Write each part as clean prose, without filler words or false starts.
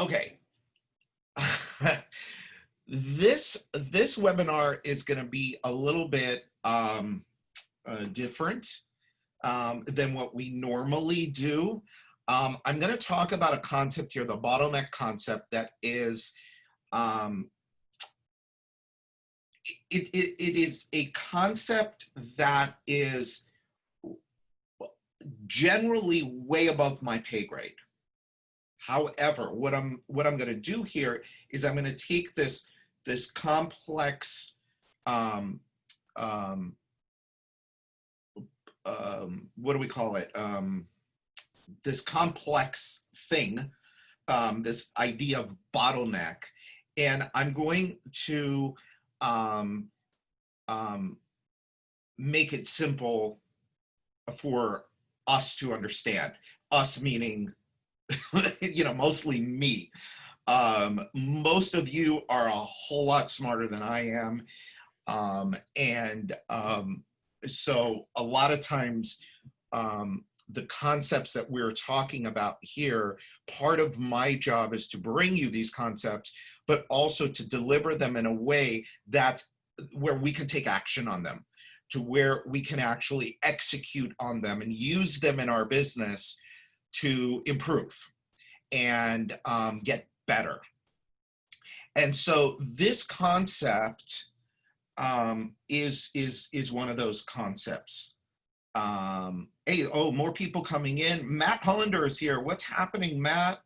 Okay. This webinar is going to be a little bit different than what we normally do. I'm going to talk about a concept here, the bottleneck concept, that is it is a concept that is generally way above my pay grade. However, what I'm going to do here is I'm going to take this complex what do we call it? This complex thing, this idea of bottleneck, and I'm going to make it simple for us to understand. Us meaning, mostly me. Most of you are a whole lot smarter than I am. So a lot of times, the concepts that we're talking about here, part of my job is to bring you these concepts, but also to deliver them in a way that's where we can take action on them, to where we can actually execute on them and use them in our business to improve and get better. And so this concept is one of those concepts. Hey, more people coming in. Matt Hollander is here. What's happening, Matt?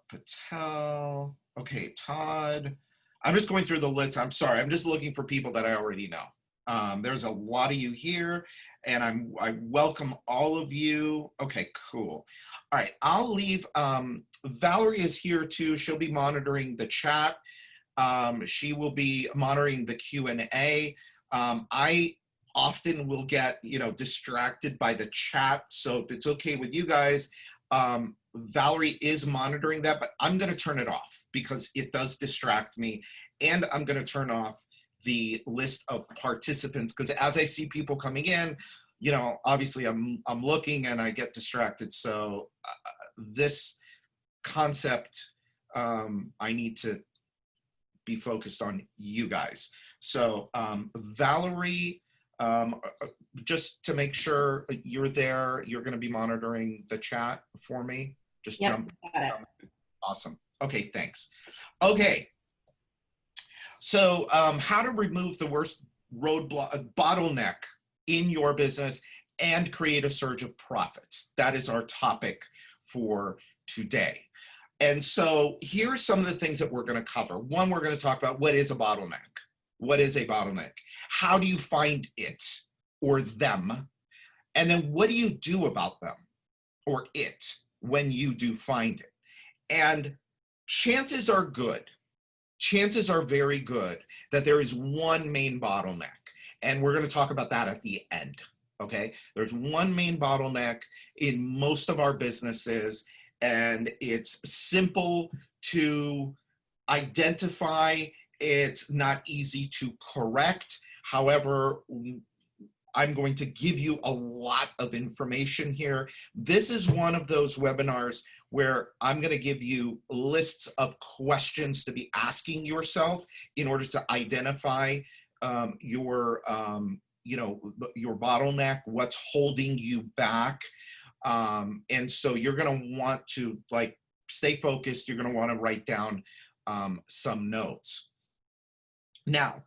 Patel. Okay, Todd. I'm just going through the list. I'm sorry. I'm just looking for people that I already know. There's a lot of you here, and I welcome all of you. Okay, cool. All right, I'll leave. Valerie is here too. She'll be monitoring the chat. She will be monitoring the Q&A. I often will get, distracted by the chat. So if it's okay with you guys, Valerie is monitoring that, but I'm going to turn it off because it does distract me. And I'm going to turn off the list of participants because as I see people coming in, obviously I'm looking and I get distracted. So this concept, I need to be focused on you guys. So Valerie, just to make sure you're there, you're going to be monitoring the chat for me. Just jump. Got it. Awesome. Okay, thanks. Okay. So how to remove the worst roadblock, bottleneck in your business and create a surge of profits. That is our topic for today. And so here are some of the things that we're going to cover. One, we're going to talk about what is a bottleneck. What is a bottleneck? How do you find it or them? And then what do you do about them or it when you do find it? And chances are very good that there is one main bottleneck. And we're going to talk about that at the end. Okay? There's one main bottleneck in most of our businesses, and it's simple to identify. It's not easy to correct. However, I'm going to give you a lot of information here. This is one of those webinars where I'm going to give you lists of questions to be asking yourself in order to identify your bottleneck, what's holding you back. And so you're going to want to stay focused. You're going to want to write down some notes. Now,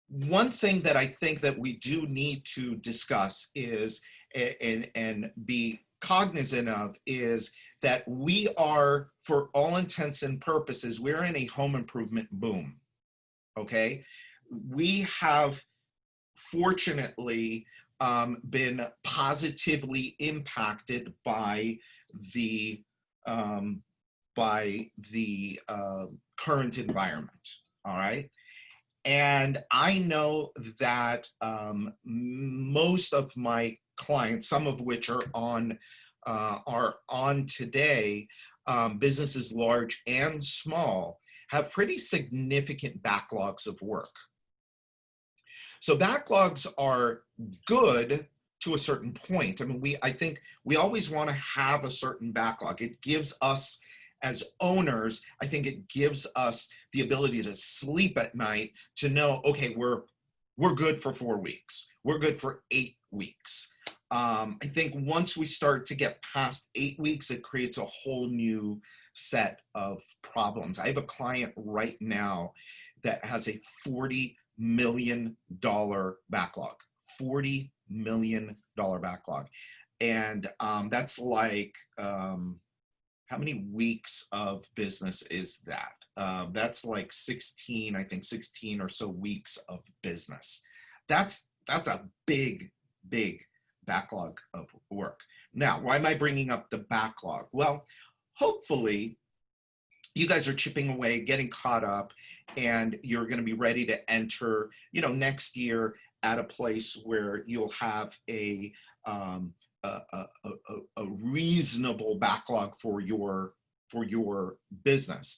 one thing that I think that we do need to discuss is, and be cognizant of, is that we are, for all intents and purposes, we're in a home improvement boom, okay? We have, fortunately, been positively impacted by the current environment, all right? And I know that most of my clients, some of which are on today, businesses large and small, have pretty significant backlogs of work. So backlogs are good to a certain point. I mean, I think we always want to have a certain backlog. It gives us as owners, I think it gives us the ability to sleep at night, to know, okay, we're good for 4 weeks. We're good for 8 weeks. I think once we start to get past 8 weeks, it creates a whole new set of problems. I have a client right now that has a $40 million backlog. $40 million backlog. And that's like, how many weeks of business is that? That's like 16, I think 16 or so weeks of business. That's a big, big backlog of work. Now, why am I bringing up the backlog? Well, hopefully you guys are chipping away, getting caught up, and you're going to be ready to enter, next year at a place where you'll have a reasonable backlog for your business,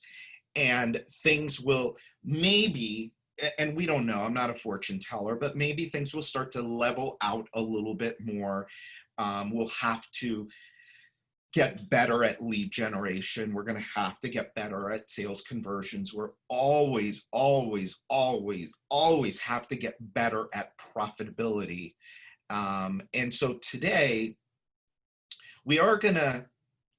and things will maybe, and we don't know, I'm not a fortune teller, but maybe things will start to level out a little bit more. We'll have to get better at lead generation. We're going to have to get better at sales conversions. We're always have to get better at profitability. And so today, we are going to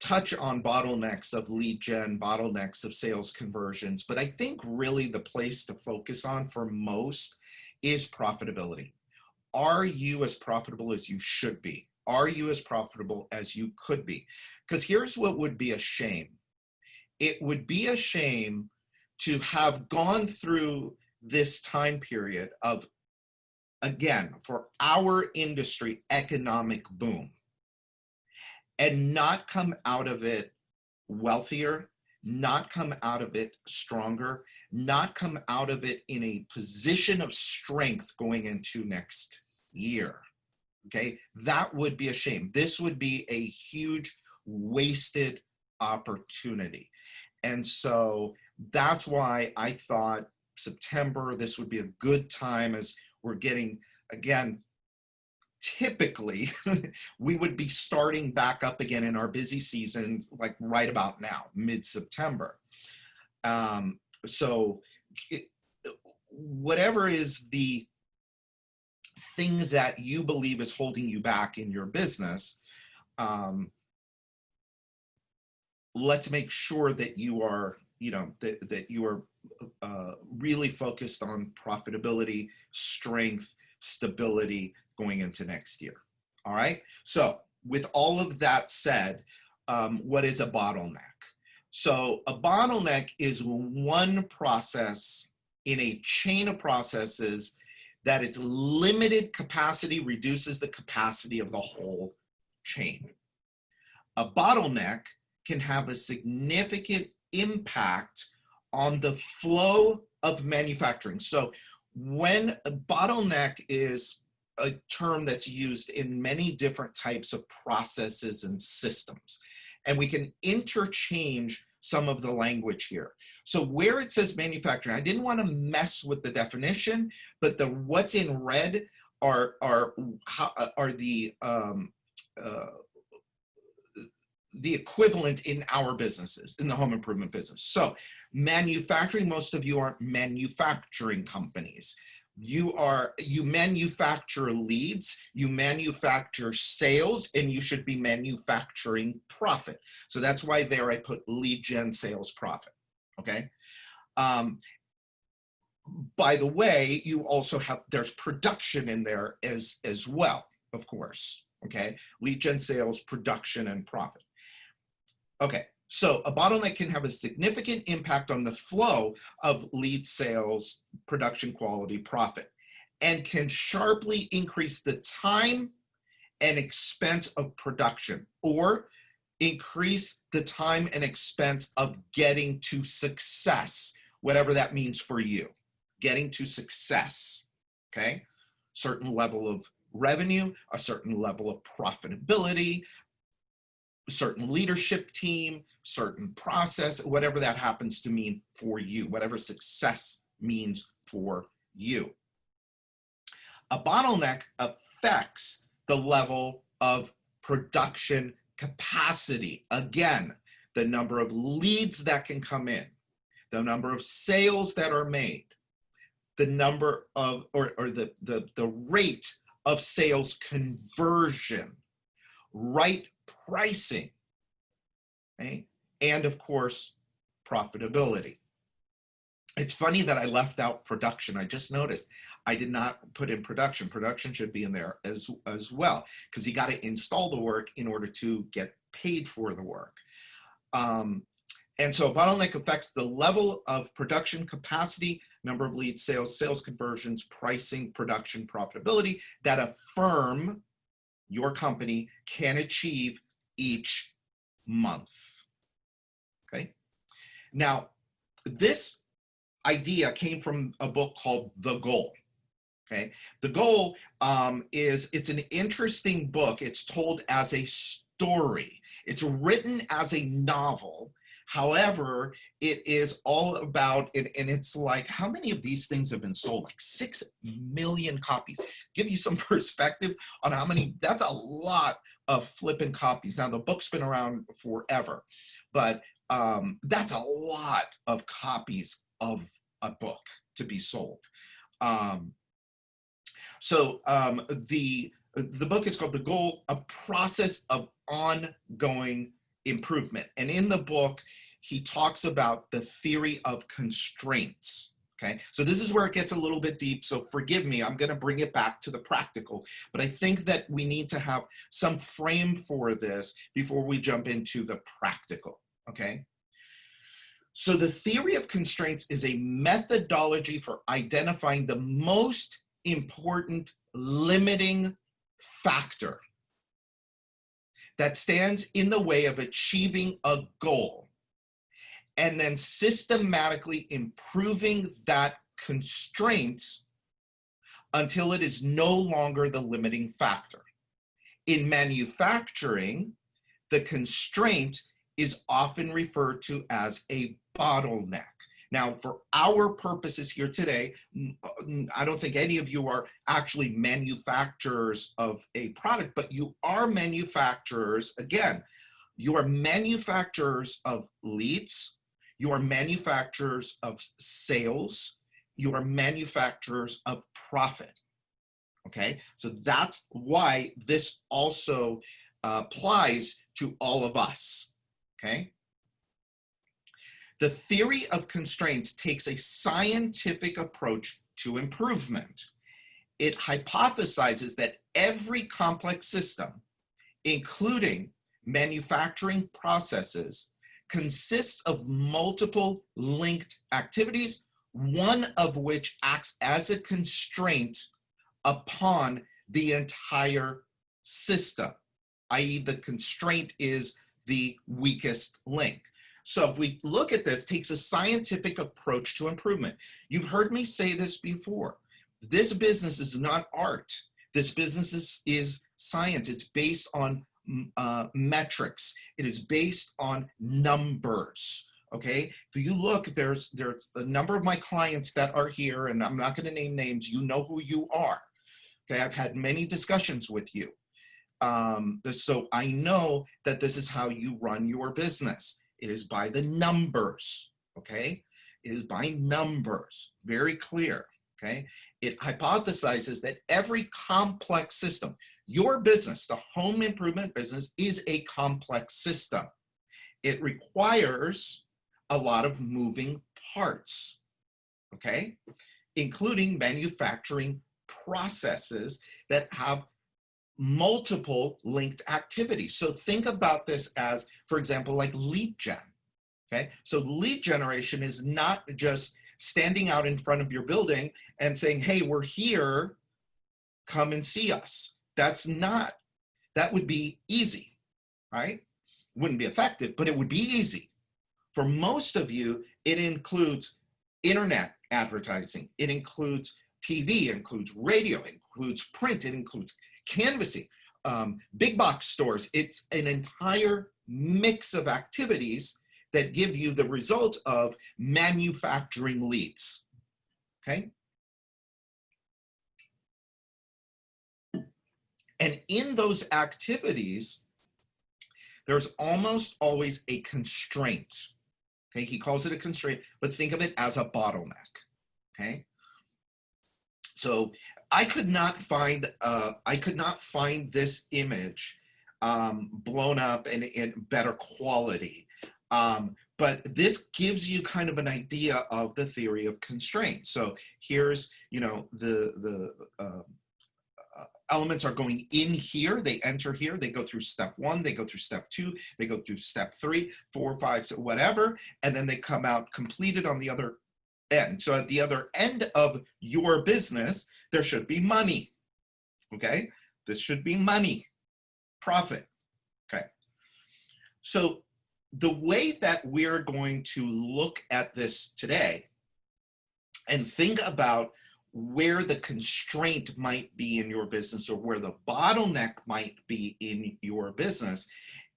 touch on bottlenecks of lead gen, bottlenecks of sales conversions, but I think really the place to focus on for most is profitability. Are you as profitable as you should be? Are you as profitable as you could be? Because here's what would be a shame. It would be a shame to have gone through this time period of, again, for our industry, economic boom, and not come out of it wealthier, not come out of it stronger, not come out of it in a position of strength going into next year. Okay, that would be a shame. This would be a huge wasted opportunity. And so that's why I thought September, this would be a good time, as we're getting, again, typically we would be starting back up again in our busy season, like right about now, mid-September. So whatever is the thing that you believe is holding you back in your business, let's make sure that you are, that you are really focused on profitability, strength, stability going into next year. All right. So with all of that said, what is a bottleneck? So a bottleneck is one process in a chain of processes that its limited capacity reduces the capacity of the whole chain. A bottleneck can have a significant impact on the flow of manufacturing. So when a bottleneck is a term that's used in many different types of processes and systems, and we can interchange some of the language here. So where it says manufacturing, I didn't want to mess with the definition, but the what's in red are the equivalent in our businesses, in the home improvement business. So manufacturing, most of you aren't manufacturing companies. You manufacture leads, you manufacture sales, and you should be manufacturing profit. So that's why there I put lead gen, sales, profit. Okay. By the way, you also have, there's production in there as well, of course. Okay. Lead gen, sales, production, and profit. Okay. So a bottleneck can have a significant impact on the flow of lead, sales, production, quality, profit, and can sharply increase the time and expense of production, or increase the time and expense of getting to success, whatever that means for you, getting to success, okay? Certain level of revenue, a certain level of profitability, certain leadership team, certain process, whatever that happens to mean for you, whatever success means for you. A bottleneck affects the level of production capacity. Again, the number of leads that can come in, the number of sales that are made, the number of, or the rate of sales conversion, right pricing, okay? And of course, profitability. It's funny that I left out production. I just noticed I did not put in production. Production should be in there as well, because you got to install the work in order to get paid for the work. And so bottleneck affects the level of production capacity, number of leads, sales conversions, pricing, production, profitability that a firm, your company, can achieve each month. Okay. Now, this idea came from a book called The Goal. Okay. The Goal it's an interesting book. It's told as a story. It's written as a novel. However, it is all about it, and it's like, how many of these things have been sold? Like 6 million copies. Give you some perspective on how many, that's a lot of flipping copies. Now, the book's been around forever, but that's a lot of copies of a book to be sold. So the book is called The Goal, A Process of Ongoing Improvement. And in the book, he talks about the theory of constraints. Okay, so this is where it gets a little bit deep. So forgive me, I'm going to bring it back to the practical, but I think that we need to have some frame for this before we jump into the practical. Okay, so the theory of constraints is a methodology for identifying the most important limiting factor that stands in the way of achieving a goal, and then systematically improving that constraint until it is no longer the limiting factor. In manufacturing, the constraint is often referred to as a bottleneck. Now, for our purposes here today, I don't think any of you are actually manufacturers of a product, but you are manufacturers, again, you are manufacturers of leads, you are manufacturers of sales, you are manufacturers of profit, okay? So that's why this also applies to all of us, okay? The theory of constraints takes a scientific approach to improvement. It hypothesizes that every complex system, including manufacturing processes, consists of multiple linked activities, one of which acts as a constraint upon the entire system, i.e. the constraint is the weakest link. So if we look at this, it takes a scientific approach to improvement. You've heard me say this before. This business is not art. This business is science. It's based on metrics. It is based on numbers. Okay. If you look, there's a number of my clients that are here, and I'm not going to name names. You know who you are. Okay. I've had many discussions with you. So I know that this is how you run your business. It is by the numbers, okay? It is by numbers, very clear, okay? It hypothesizes that every complex system, your business, the home improvement business, is a complex system. It requires a lot of moving parts, okay? Including manufacturing processes that have multiple linked activities. So think about this as, for example, like lead gen, okay? So lead generation is not just standing out in front of your building and saying, hey, we're here, come and see us. That would be easy, right? Wouldn't be effective, but it would be easy. For most of you, it includes internet advertising, it includes TV, it includes radio, it includes print, it includes canvassing, big box stores. It's an entire mix of activities that give you the result of manufacturing leads, okay? And in those activities, there's almost always a constraint. Okay, he calls it a constraint, but think of it as a bottleneck. Okay, so I could not find this image blown up and in better quality. But this gives you kind of an idea of the theory of constraint. So here's, the elements are going in here, they enter here, they go through step 1, they go through step 2, they go through step 3, 4, 5, so whatever, and then they come out completed on the other end. So at the other end of your business, there should be money. Okay, this should be money, profit. Okay, so the way that we're going to look at this today and think about where the constraint might be in your business, or where the bottleneck might be in your business,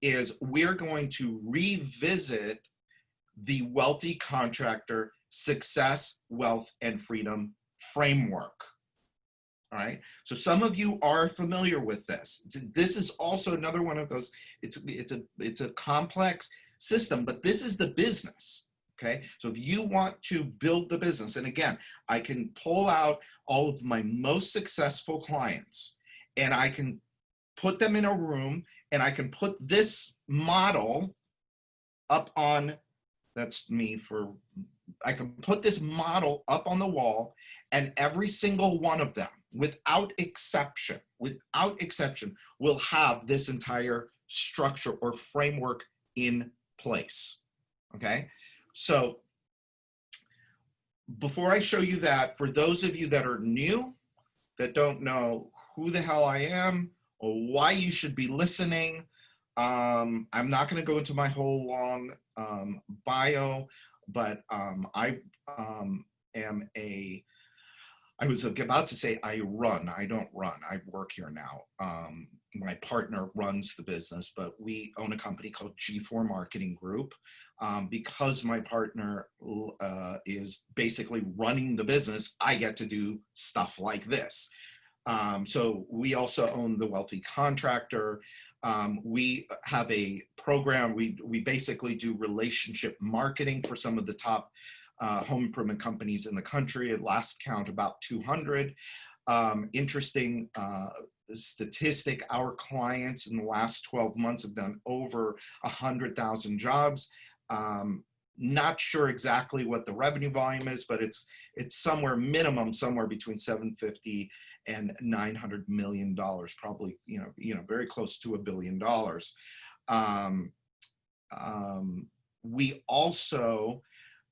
is we're going to revisit the Wealthy Contractor Success, Wealth, and Freedom framework. All right, so some of you are familiar with this. This is also another one of those, it's a complex system, but this is the business. Okay, so if you want to build the business, and again, I can pull out all of my most successful clients and I can put them in a room and I can put this model up on, I can put this model up on the wall, and every single one of them, without exception, will have this entire structure or framework in place. Okay, so before I show you that, for those of you that are new, that don't know who the hell I am or why you should be listening, I'm not going to go into my whole long bio, but I was about to say I run. I don't run. I work here now. My partner runs the business, but we own a company called G4 Marketing Group. Because my partner is basically running the business, I get to do stuff like this. So we also own the Wealthy Contractor. We have a program. We basically do relationship marketing for some of the top home improvement companies in the country. At last count, about 200. Interesting statistic, our clients in the last 12 months have done over 100,000 jobs. Not sure exactly what the revenue volume is, but it's somewhere between 750 and $900 million, probably, very close to $1 billion. We also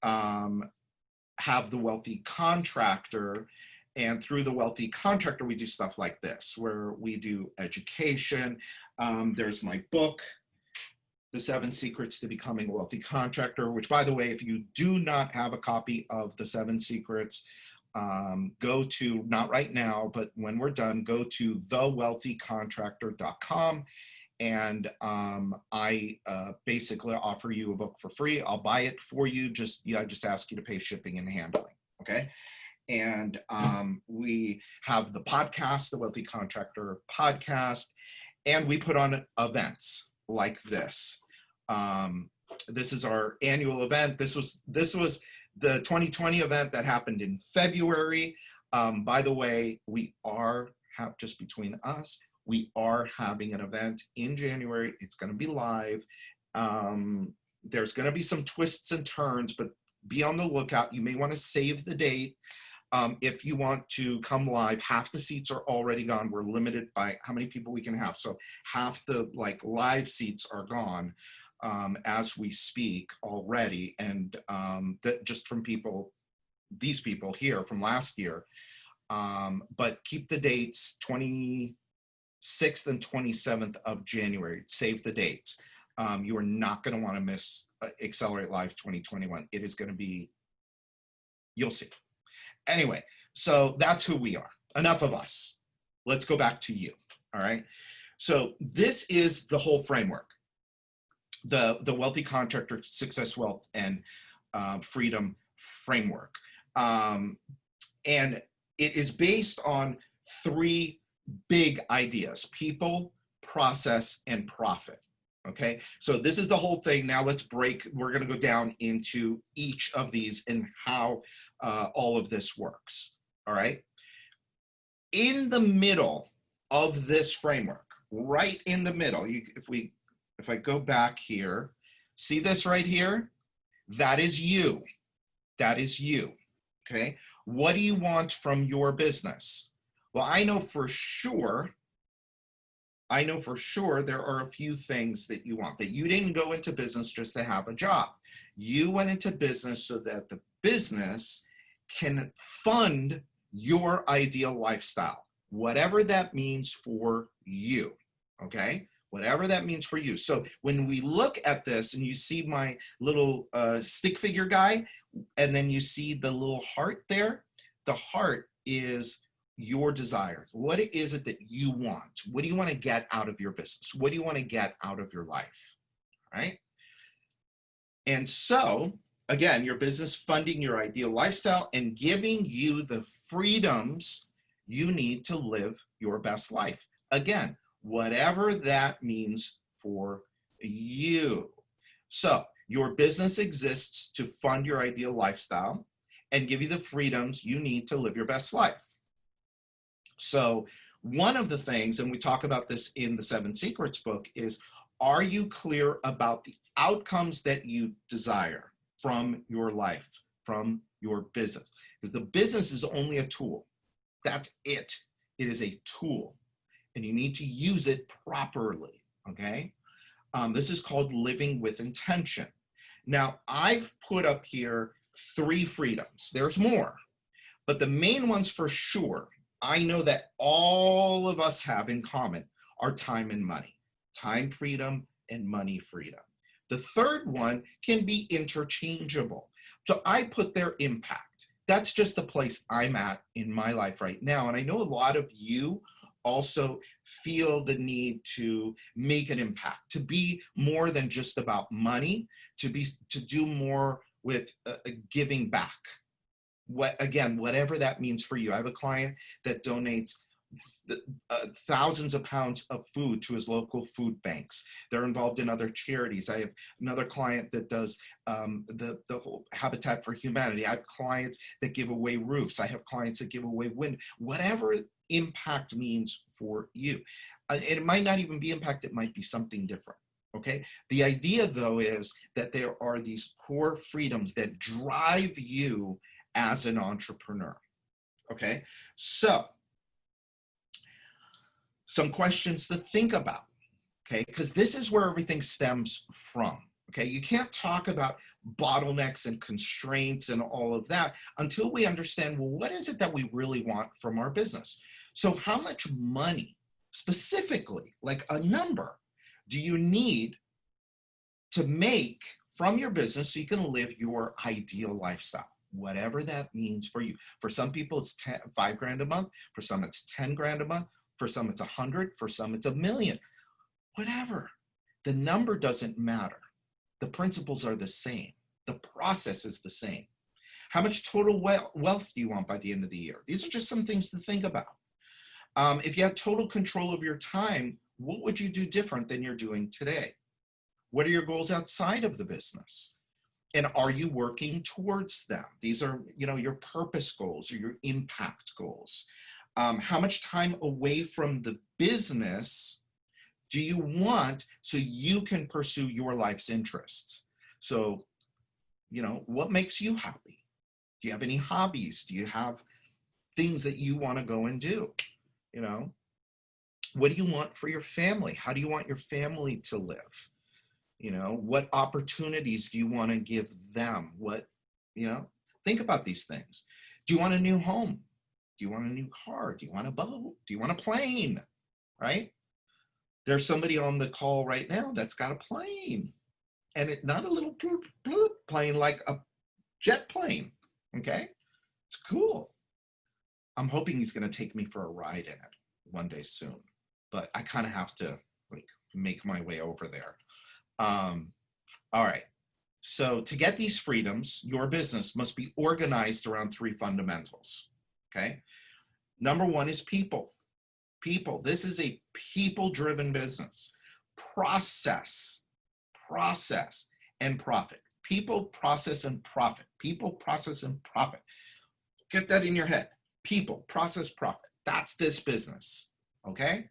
have the Wealthy Contractor, and through the Wealthy Contractor, we do stuff like this, where we do education. There's my book, The 7 Secrets to Becoming a Wealthy Contractor, which, by the way, if you do not have a copy of The 7 Secrets, go to, not right now, but when we're done, go to thewealthycontractor.com. And I basically offer you a book for free. I'll buy it for you. I just ask you to pay shipping and handling. Okay. And we have the podcast, the Wealthy Contractor podcast, and we put on events like this. This is our annual event. This was the 2020 event that happened in February. By the way, just between us, we are having an event in January. It's going to be live. There's going to be some twists and turns, but be on the lookout. You may want to save the date. If you want to come live, half the seats are already gone. We're limited by how many people we can have. So half the live seats are gone as we speak already. And that just from these people here from last year. But keep the dates, 26th and 27th of January. Save the dates. You are not going to want to miss Accelerate Live 2021. It is going to be, you'll see. Anyway, so that's who we are. Enough of us. Let's go back to you. All right. So this is the whole framework, the Wealthy Contractor Success, Wealth, and Freedom framework. And it is based on 3 big ideas: people, process, and profit. Okay, so this is the whole thing. Now let's break. We're going to go down into each of these and how all of this works. All right. In the middle of this framework, right in the middle, if I go back here, see this right here? That is you. That is you. Okay. What do you want from your business? Well, I know for sure there are a few things that you want. That you didn't go into business just to have a job. You went into business so that the business can fund your ideal lifestyle, whatever that means for you, okay? Whatever that means for you. So when we look at this and you see my little stick figure guy, and then you see the little heart there, the heart is your desires. What is it that you want? What do you want to get out of your business? What do you want to get out of your life, right? And so, again, your business funding your ideal lifestyle and giving you the freedoms you need to live your best life. Again, whatever that means for you. So your business exists to fund your ideal lifestyle and give you the freedoms you need to live your best life. So one of the things, and we talk about this in the 7 Secrets book, is, are you clear about the outcomes that you desire from your life, from your business? Because the business is only a tool. That's it. It is a tool, and you need to use it properly, okay? This is called living with intention. Now, I've put up here 3 freedoms. There's more, but the main ones for sure, I know that all of us have in common, are time and money. Time freedom and money freedom. The third one can be interchangeable. So I put their impact. That's just the place I'm at in my life right now. And I know a lot of you also feel the need to make an impact, to be more than just about money, to do more with giving back. Whatever that means for you. I have a client that donates thousands of pounds of food to his local food banks. They're involved in other charities. I have another client that does the whole Habitat for Humanity. I have clients that give away roofs. I have clients that give away wind. Whatever impact means for you. It might not even be impact. It might be something different. Okay. The idea, though, is that there are these core freedoms that drive you as an entrepreneur. Okay. So some questions to think about, okay? Because this is where everything stems from, okay? You can't talk about bottlenecks and constraints and all of that until we understand, well, what is it that we really want from our business? So how much money, specifically, like a number, do you need to make from your business so you can live your ideal lifestyle? Whatever that means for you. For some people, it's $5,000 a month. For some, it's 10 grand a month. For some, it's 100. For some, it's 1,000,000. Whatever. The number doesn't matter. The principles are the same. The process is the same. How much total wealth do you want by the end of the year? These are just some things to think about. If you had total control of your time, what would you do different than you're doing today? What are your goals outside of the business? And are you working towards them? These are, your purpose goals or your impact goals. How much time away from the business do you want so you can pursue your life's interests? So, what makes you happy? Do you have any hobbies? Do you have things that you want to go and do? What do you want for your family? How do you want your family to live? What opportunities do you want to give them? Think about these things. Do you want a new home? Do you want a new car? Do you want a boat? Do you want a plane? Right? There's somebody on the call right now that's got a plane, and it's not a little bloop, bloop plane, like a jet plane. Okay. It's cool. I'm hoping he's going to take me for a ride in it one day soon, but I kind of have to make my way over there. All right. So to get these freedoms, your business must be organized around 3 fundamentals. Okay. Number 1 is people. People. This is a people-driven business. Process, and profit. People, process, and profit. People, process, and profit. Get that in your head. People, process, profit. That's this business, okay?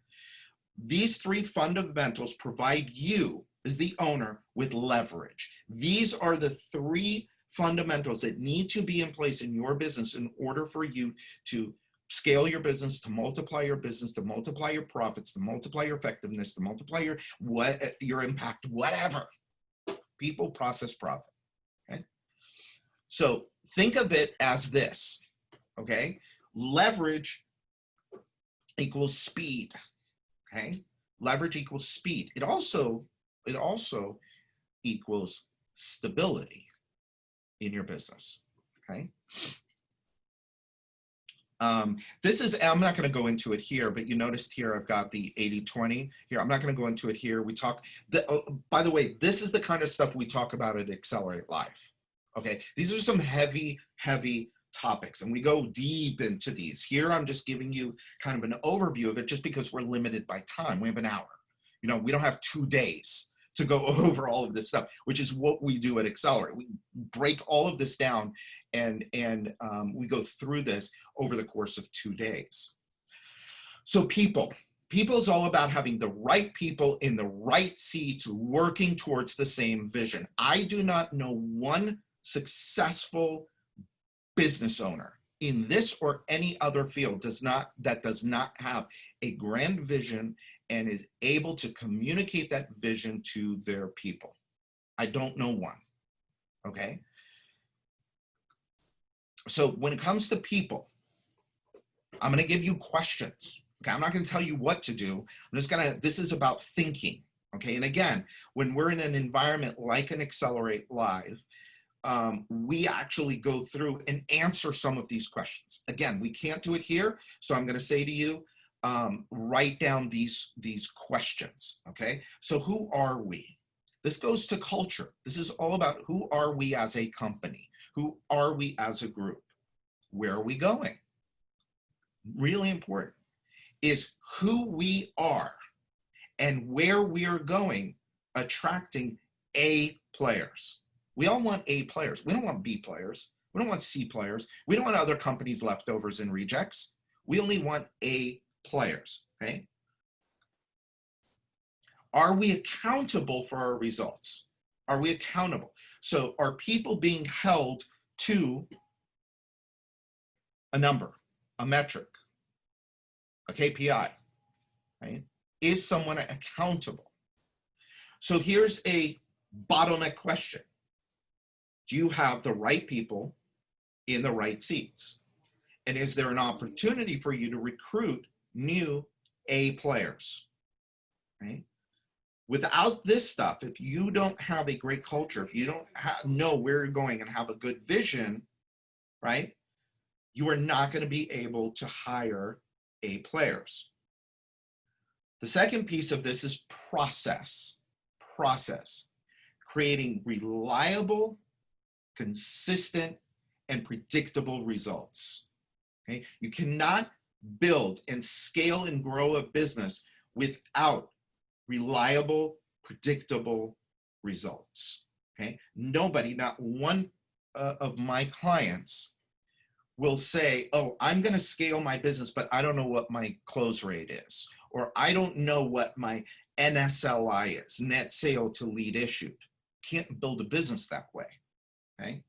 These three fundamentals provide you, as the owner, with leverage. These are the three fundamentals that need to be in place in your business in order for you to scale your business, to multiply your business, to multiply your profits, to multiply your effectiveness, to multiply your impact, whatever. People, process, profit. Okay? So think of it as this, okay? Leverage equals speed, okay? Leverage equals speed. It also equals stability in your business, okay? This is, I'm not going to go into it here, but you noticed here I've got the 80-20 here. I'm not going to go into it here. We talk, by the way, this is the kind of stuff we talk about at Accelerate Life, okay? These are some heavy topics, and we go deep into these. Here I'm just giving you kind of an overview of it just because we're limited by time. We have an hour. You know, we don't have 2 days to go over all of this stuff, which is what we do at Accelerate. We break all of this down and we go through this over the course of 2 days. So people is all about having the right people in the right seats working towards the same vision. I do not know one successful business owner in this or any other field that does not have a grand vision and is able to communicate that vision to their people. I don't know one, okay? So when it comes to people, I'm gonna give you questions, okay? I'm not gonna tell you what to do. This is about thinking, okay? And again, when we're in an environment like an Accelerate Live, we actually go through and answer some of these questions. Again, we can't do it here, so I'm gonna say to you, write down these questions, okay? So who are we? This goes to culture. This is all about who are we as a company? Who are we as a group? Where are we going? Really important is who we are and where we are going, attracting A players. We all want A players. We don't want B players. We don't want C players. We don't want other companies' leftovers and rejects. We only want A players, okay? Are we accountable for our results? Are we accountable? So are people being held to a number, a metric, a KPI, right? Is someone accountable? So here's a bottleneck question. Do you have the right people in the right seats? And is there an opportunity for you to recruit new A players, right? Without this stuff, if you don't have a great culture, if you don't know where you're going and have a good vision, right, you are not going to be able to hire A players. The second piece of this is process, creating reliable, consistent, and predictable results, okay? You cannot build and scale and grow a business without reliable, predictable results, okay? Nobody, not one of my clients will say, oh, I'm gonna scale my business, but I don't know what my close rate is, or I don't know what my NSLI is, net sale to lead issued. Can't build a business that way, okay?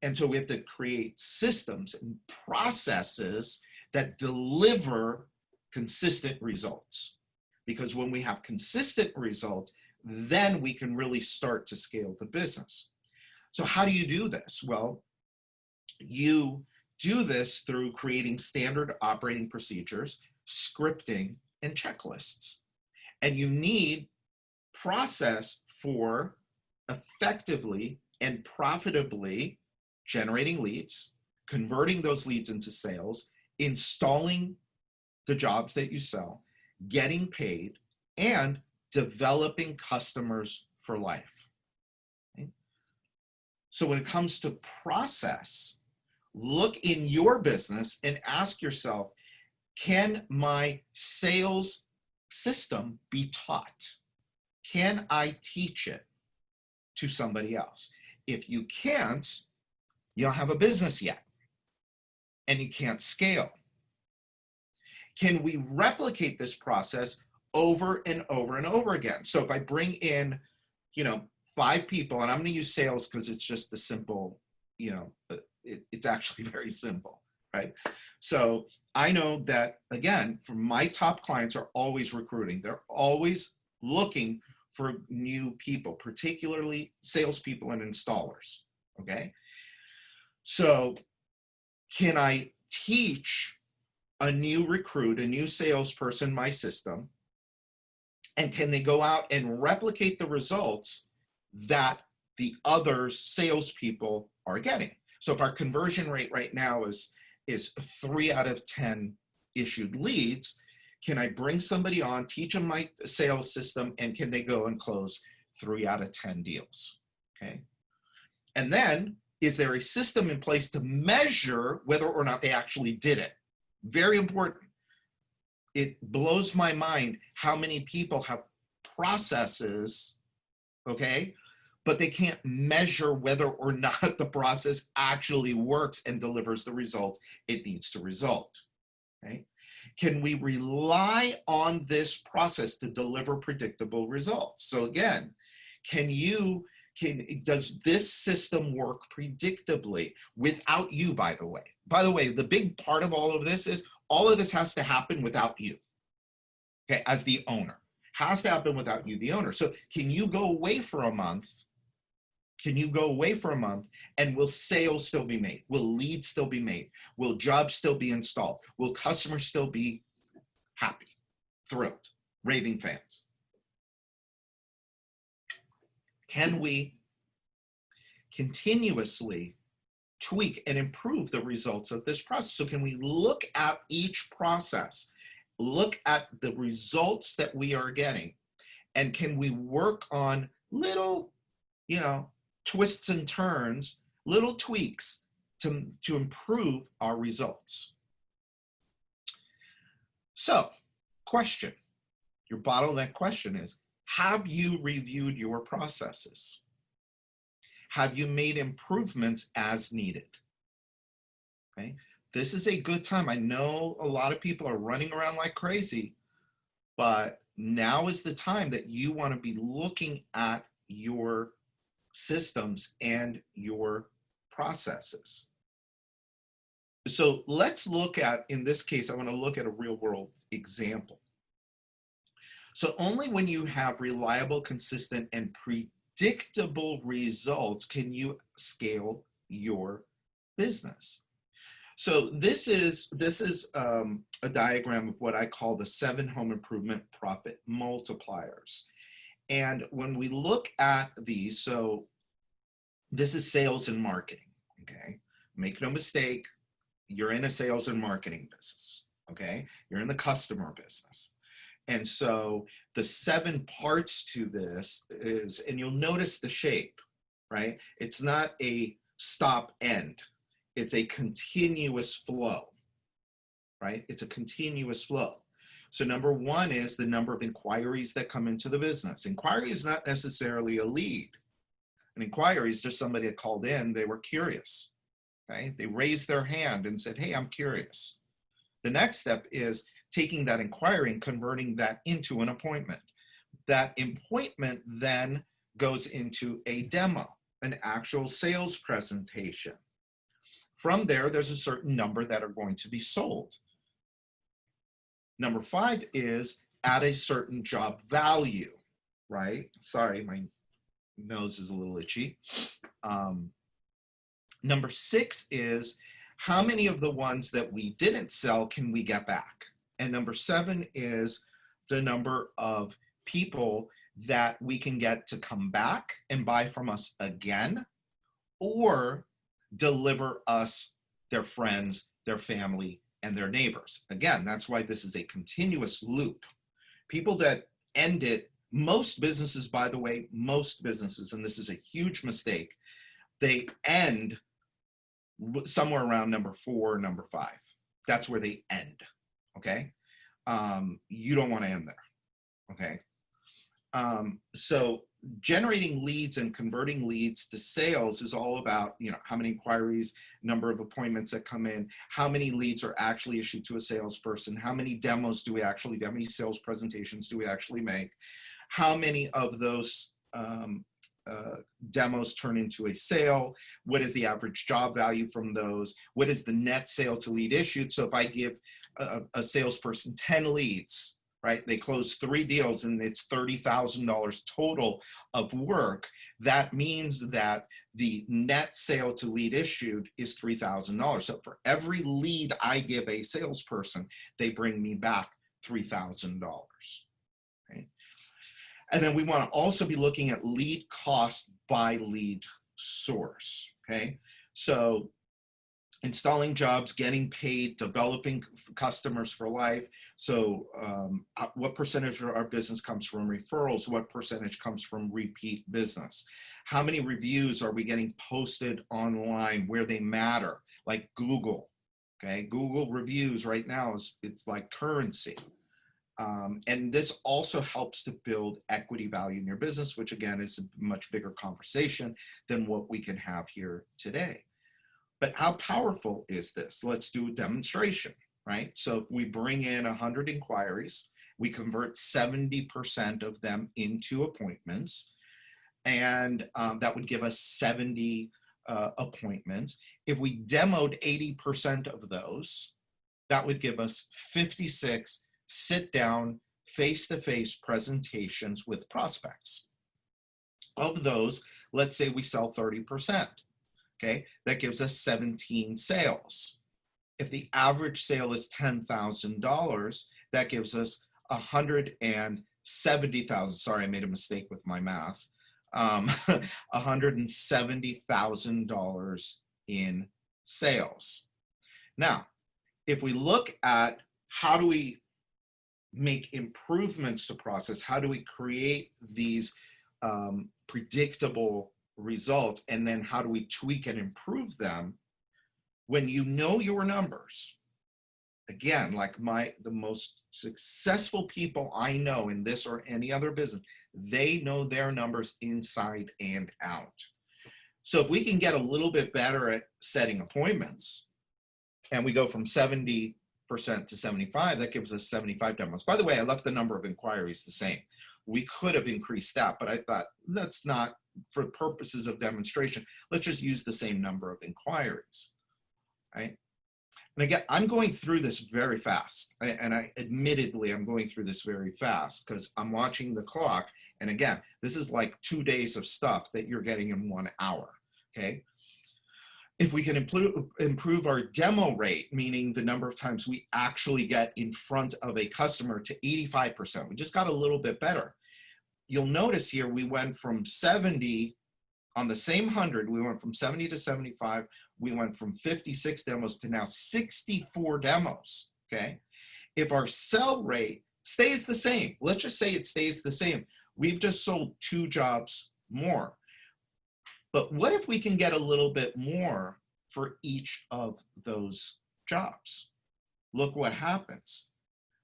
And so we have to create systems and processes that deliver consistent results. Because when we have consistent results, then we can really start to scale the business. So how do you do this? Well, you do this through creating standard operating procedures, scripting, and checklists. And you need process for effectively and profitably generating leads, converting those leads into sales, installing the jobs that you sell, getting paid, and developing customers for life. Okay? So when it comes to process, look in your business and ask yourself, Can my sales system be taught? Can I teach it to somebody else? If you can't, you don't have a business yet, and you can't scale. Can we replicate this process over and over and over again? So if I bring in, 5 people, and I'm going to use sales because it's just the simple, it's actually very simple, right? So I know that, again, for my top clients are always recruiting. They're always looking for new people, particularly salespeople and installers, okay? So can I teach a new recruit, a new salesperson, my system, and can they go out and replicate the results that the other salespeople are getting? So if our conversion rate right now is 3 out of 10 issued leads, can I bring somebody on, teach them my sales system, and can they go and close 3 out of 10 deals? Okay. And then, is there a system in place to measure whether or not they actually did it? Very important. It blows my mind how many people have processes, okay, but they can't measure whether or not the process actually works and delivers the result it needs to result, okay? Can we rely on this process to deliver predictable results? So again, does this system work predictably without you, by the way? By the way, the big part of all of this is all of this has to happen without you, okay, as the owner. Has to happen without you, the owner. So can you go away for a month? Can you go away for a month and will sales still be made? Will leads still be made? Will jobs still be installed? Will customers still be happy, thrilled, raving fans? Can we continuously tweak and improve the results of this process? So can we look at each process, look at the results that we are getting, and can we work on little, twists and turns, little tweaks to improve our results? So, question, your bottleneck question is, have you reviewed your processes? Have you made improvements as needed? Okay, this is a good time. I know a lot of people are running around like crazy, but now is the time that you want to be looking at your systems and your processes. So let's look at, in this case, I want to look at a real world example. So only when you have reliable, consistent, and predictable results can you scale your business. So this is a diagram of what I call the 7 home improvement profit multipliers. And when we look at these, so this is sales and marketing, okay? Make no mistake, you're in a sales and marketing business, okay? You're in the customer business. And so the 7 parts to this is, and you'll notice the shape, right? It's not a stop end. It's a continuous flow, right? It's a continuous flow. So number 1 is the number of inquiries that come into the business. Inquiry is not necessarily a lead. An inquiry is just somebody that called in, they were curious, okay? They raised their hand and said, hey, I'm curious. The next step is taking that inquiry and converting that into an appointment. That appointment then goes into a demo, an actual sales presentation. From there, there's a certain number that are going to be sold. Number 5 is at a certain job value, right? Sorry, my nose is a little itchy. Number 6 is how many of the ones that we didn't sell can we get back? And number 7 is the number of people that we can get to come back and buy from us again, or deliver us their friends, their family, and their neighbors. Again, that's why this is a continuous loop. People that end it, most businesses, by the way, most businesses, and this is a huge mistake, they end somewhere around number 4 or number 5. That's where they end, okay? You don't want to end there, okay? So generating leads and converting leads to sales is all about, how many inquiries, number of appointments that come in, how many leads are actually issued to a salesperson, how many demos do we actually do, how many sales presentations do we actually make, how many of those demos turn into a sale, what is the average job value from those, what is the net sale to lead issued. So if I give a salesperson 10 leads, right, they close 3 deals and it's $30,000 total of work, that means that the net sale to lead issued is $3,000. So for every lead I give a salesperson, they bring me back $3,000. Okay? And then we want to also be looking at lead cost by lead source. Okay, so installing jobs, getting paid, developing customers for life. So what percentage of our business comes from referrals? What percentage comes from repeat business? How many reviews are we getting posted online where they matter? Like Google, okay? Google reviews right now, it's like currency. And this also helps to build equity value in your business, which again is a much bigger conversation than what we can have here today. But how powerful is this? Let's do a demonstration, right? So if we bring in 100 inquiries, we convert 70% of them into appointments, and that would give us 70 appointments. If we demoed 80% of those, that would give us 56 sit-down, face-to-face presentations with prospects. Of those, let's say we sell 30%. Okay, that gives us 17 sales. If the average sale is $10,000, that gives us $170,000. Sorry, I made a mistake with my math. $170,000 in sales. Now, if we look at how do we make improvements to process, how do we create these predictable results, and then how do we tweak and improve them? When you know your numbers, again, like the most successful people I know in this or any other business, they know their numbers inside and out. So if we can get a little bit better at setting appointments, and we go from 70% to 75, that gives us 75 demos. By the way, I left the number of inquiries the same. We could have increased that, but I thought that's not, for purposes of demonstration, let's just use the same number of inquiries, right? And again, I'm going through this very fast, and admittedly, I'm going through this very fast because I'm watching the clock. And again, this is like 2 days of stuff that you're getting in 1 hour, okay? If we can improve our demo rate, meaning the number of times we actually get in front of a customer, to 85%, we just got a little bit better. You'll notice here we went from 70 on the same 100, we went from 70 to 75, we went from 56 demos to now 64 demos, okay? If our sell rate stays the same, let's just say it stays the same, we've just sold 2 jobs more. But what if we can get a little bit more for each of those jobs? Look what happens.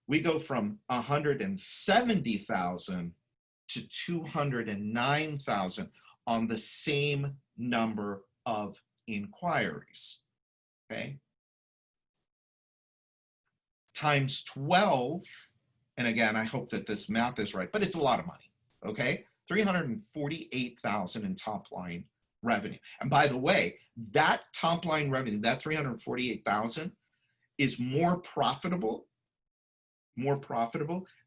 We go from 170,000 to 209,000 on the same number of inquiries, okay? Times 12, and again, I hope that this math is right, but it's a lot of money, okay? 348,000 in top line revenue. And by the way, that top line revenue, that 348,000 is more profitable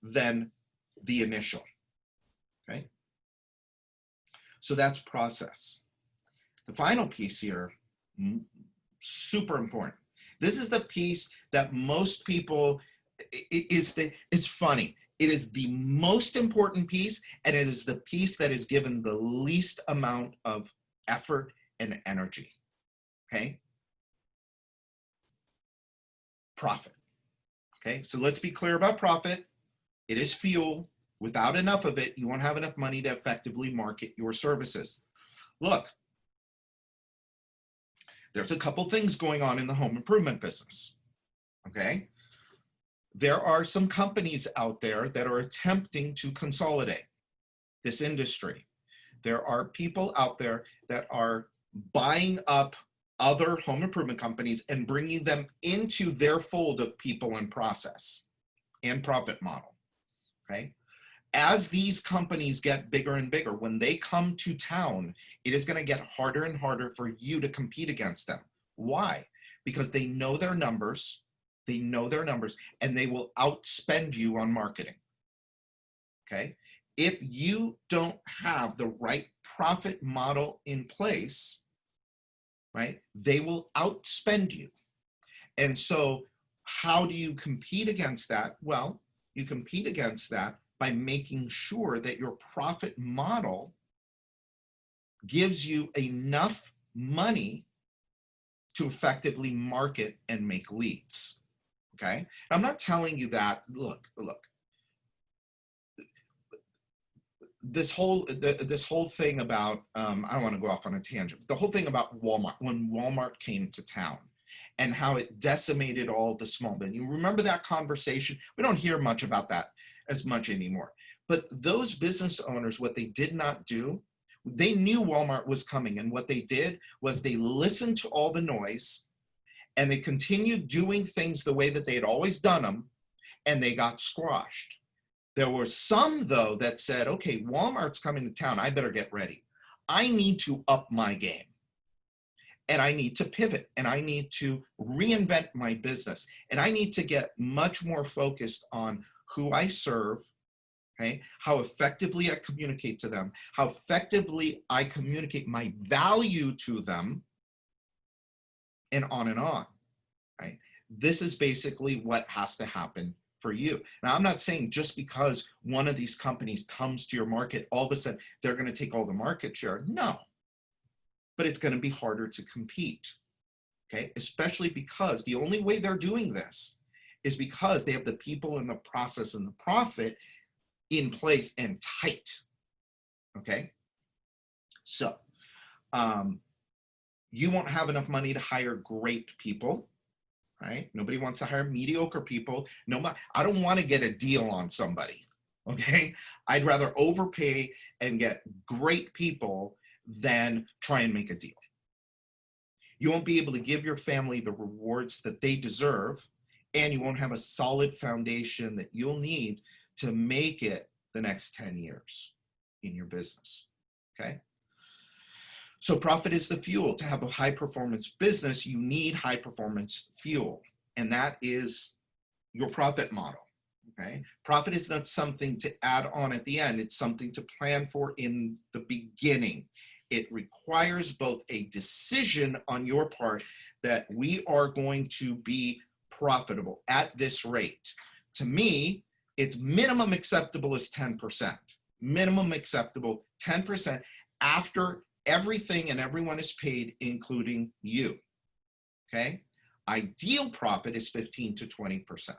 than the initial, okay? So that's process. The final piece here, super important. This is the piece that most people, it's funny. It is the most important piece, and it is the piece that is given the least amount of effort and energy, okay? Profit, okay? So let's be clear about profit. It is fuel. Without enough of it, you won't have enough money to effectively market your services. Look, there's a couple things going on in the home improvement business, okay? There are some companies out there that are attempting to consolidate this industry. There are people out there that are buying up other home improvement companies and bringing them into their fold of people and process and profit model, okay? As these companies get bigger and bigger, when they come to town, it is going to get harder and harder for you to compete against them. Why? Because they know their numbers, and they will outspend you on marketing, okay? If you don't have the right profit model in place, right, they will outspend you. And so how do you compete against that? Well, you compete against that by making sure that your profit model gives you enough money to effectively market and make leads, okay? I'm not telling you that, look, this whole thing about, I don't want to go off on a tangent, the whole thing about Walmart, when Walmart came to town and how it decimated all the small business. You remember that conversation? We don't hear much about that as much anymore. But those business owners, what they did not do, they knew Walmart was coming, and what they did was they listened to all the noise and they continued doing things the way that they had always done them, and they got squashed. There were some, though, that said, okay, Walmart's coming to town. I better get ready. I need to up my game, and I need to pivot, and I need to reinvent my business, and I need to get much more focused on who I serve, okay, how effectively I communicate to them, how effectively I communicate my value to them, and on, right? This is basically what has to happen for you. Now, I'm not saying just because one of these companies comes to your market, all of a sudden they're going to take all the market share. No, but it's going to be harder to compete, okay? Especially because the only way they're doing this is because they have the people and the process and the profit in place and tight, okay? So you won't have enough money to hire great people, right? Nobody wants to hire mediocre people. Nobody, I don't want to get a deal on somebody, okay? I'd rather overpay and get great people than try and make a deal. You won't be able to give your family the rewards that they deserve, and you won't have a solid foundation that you'll need to make it the next 10 years in your business, okay? So profit is the fuel. To have a high-performance business, you need high-performance fuel, and that is your profit model, okay? Profit is not something to add on at the end. It's something to plan for in the beginning. It requires both a decision on your part that we are going to be profitable at this rate. To me, it's minimum acceptable is 10%. Minimum acceptable 10% after everything and everyone is paid, including you, okay? Ideal profit is 15 to 20%,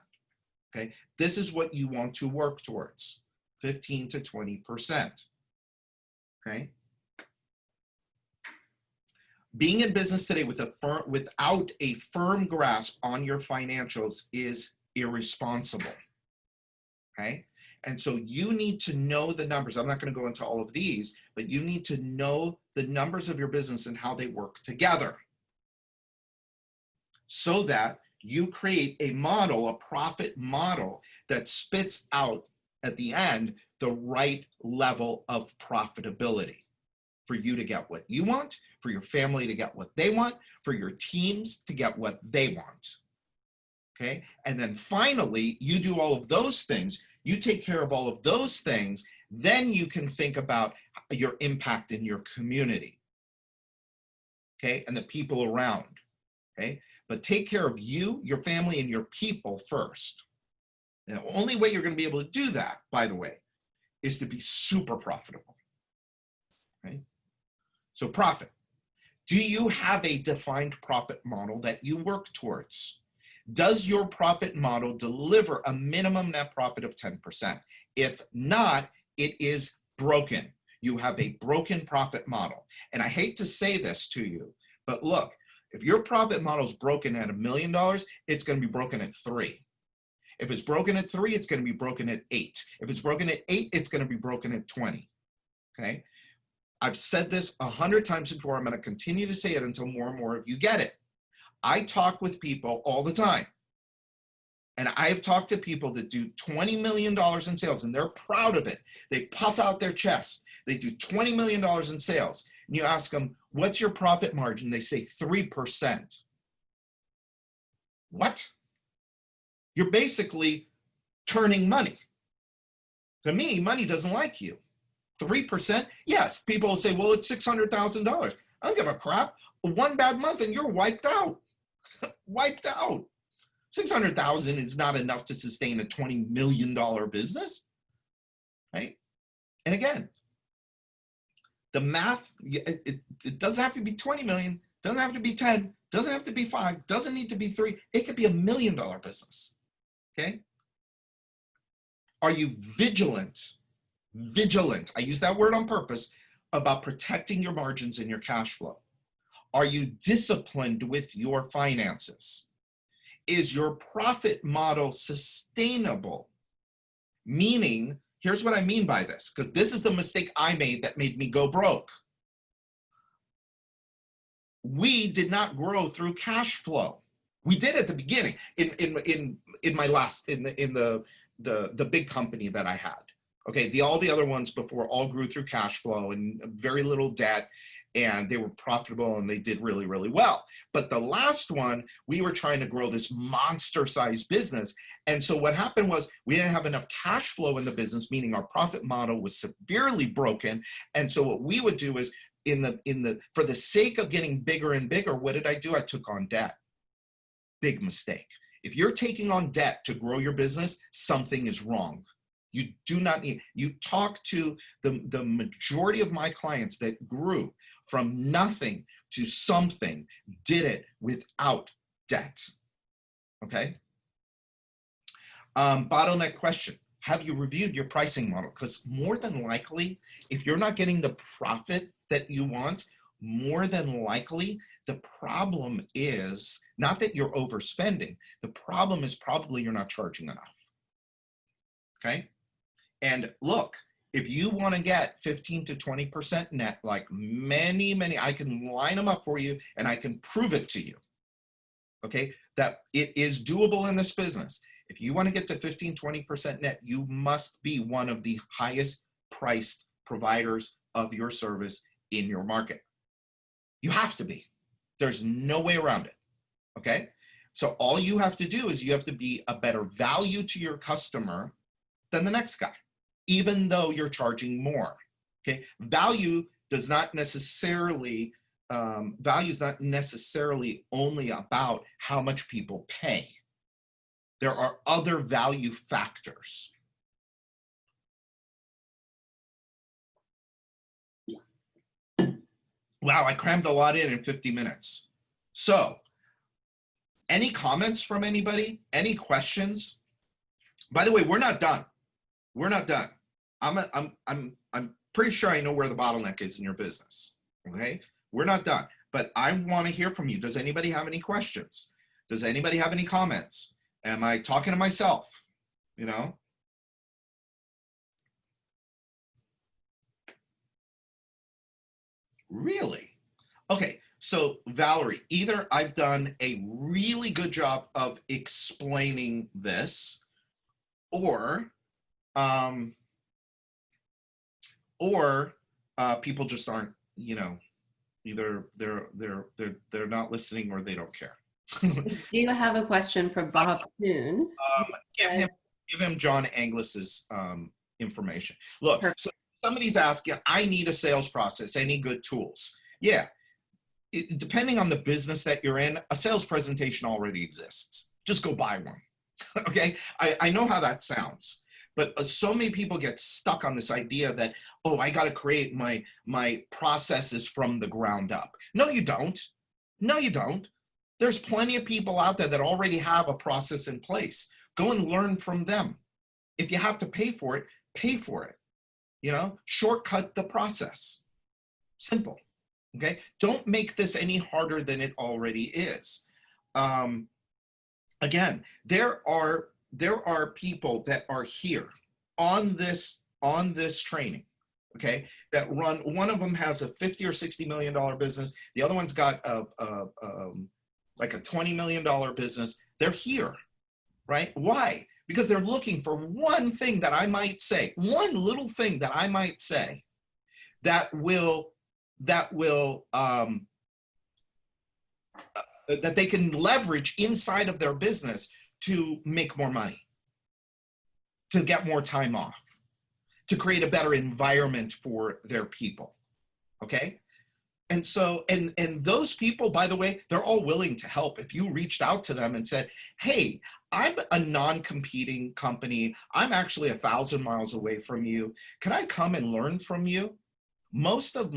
okay? This is what you want to work towards, 15 to 20%, okay? Being in business today without a firm grasp on your financials is irresponsible, okay? And so you need to know the numbers. I'm not going to go into all of these, but you need to know the numbers of your business and how they work together so that you create a model, a profit model that spits out at the end the right level of profitability for you to get what you want, for your family to get what they want, for your teams to get what they want, okay? And then finally, you do all of those things. You take care of all of those things, then you can think about your impact in your community, okay, and the people around, okay? But take care of you, your family, and your people first. And the only way you're going to be able to do that, by the way, is to be super profitable, right? So profit. Do you have a defined profit model that you work towards? Does your profit model deliver a minimum net profit of 10%? If not, it is broken. You have a broken profit model. And I hate to say this to you, but look, if your profit model is broken at $1 million, it's going to be broken at 3. If it's broken at 3, it's going to be broken at 8. If it's broken at 8, it's going to be broken at 20. Okay. I've said this 100 times before. I'm going to continue to say it until more and more of you get it. I talk with people all the time. And I've talked to people that do $20 million in sales, and they're proud of it. They puff out their chest. They do $20 million in sales. And you ask them, what's your profit margin? They say 3%. What? You're basically turning money. To me, money doesn't like you. 3%? Yes, people will say, well, it's $600,000. I don't give a crap. One bad month and you're wiped out. Wiped out. 600,000 is not enough to sustain a $20 million business, right? And again, the math, it doesn't have to be 20 million, doesn't have to be 10, doesn't have to be 5, doesn't need to be 3. It could be $1 million business, okay? Are you vigilant? Vigilant, I use that word on purpose, about protecting your margins and your cash flow? Are you disciplined with your finances? Is your profit model sustainable? Meaning, here's what I mean by this, because this is the mistake I made that made me go broke. We did not grow through cash flow. We did at the beginning in my last in the big company that I had. Okay, all the other ones before all grew through cash flow and very little debt, and they were profitable and they did really, really well. But the last one, we were trying to grow this monster-sized business. And so what happened was we didn't have enough cash flow in the business, meaning our profit model was severely broken. And so what we would do is for the sake of getting bigger and bigger, what did I do? I took on debt. Big mistake. If you're taking on debt to grow your business, something is wrong. You do not need, you talk to the majority of my clients that grew from nothing to something, did it without debt, okay? Bottleneck question, have you reviewed your pricing model? Because more than likely, if you're not getting the profit that you want, more than likely, the problem is not that you're overspending. The problem is probably you're not charging enough, okay? And look, if you want to get 15 to 20% net, like many, I can line them up for you and I can prove it to you, okay, that it is doable in this business. If you want to get to 15, 20% net, you must be one of the highest priced providers of your service in your market. You have to be. There's no way around it, okay? So all you have to do is you have to be a better value to your customer than the next guy, even though you're charging more, okay? Value is not necessarily only about how much people pay. There are other value factors. Wow, I crammed a lot in 50 minutes. So, any comments from anybody? Any questions? By the way, we're not done. We're not done. I'm pretty sure I know where the bottleneck is in your business. Okay, we're not done. But I want to hear from you. Does anybody have any questions? Does anybody have any comments? Am I talking to myself? You know? Really? Okay, so Valerie, either I've done a really good job of explaining this, or people just aren't, you know, either they're not listening or they don't care. Do you have a question for Bob Tunes? Give him John Anglis's information. Look, so somebody's asking, I need a sales process, any good tools? Yeah, depending on the business that you're in, a sales presentation already exists. Just go buy one, okay? I know how that sounds, but so many people get stuck on this idea that, oh, I gotta create my processes from the ground up. No, you don't. No, you don't. There's plenty of people out there that already have a process in place. Go and learn from them. If you have to pay for it, pay for it. You know, shortcut the process. Simple, okay? Don't make this any harder than it already is. Again, there are there are people that are here on this training, okay, that run. One of them has a $50 or $60 million business. The other one's got like a $20 million business. They're here, right? Why? Because they're looking for one thing that I might say, one little thing that I might say that will that they can leverage inside of their business to make more money, to get more time off, to create a better environment for their people. Okay. And so, and those people, by the way, they're all willing to help. If you reached out to them and said, hey, I'm a non-competing company, I'm actually 1,000 miles away from you, can I come and learn from you? Most of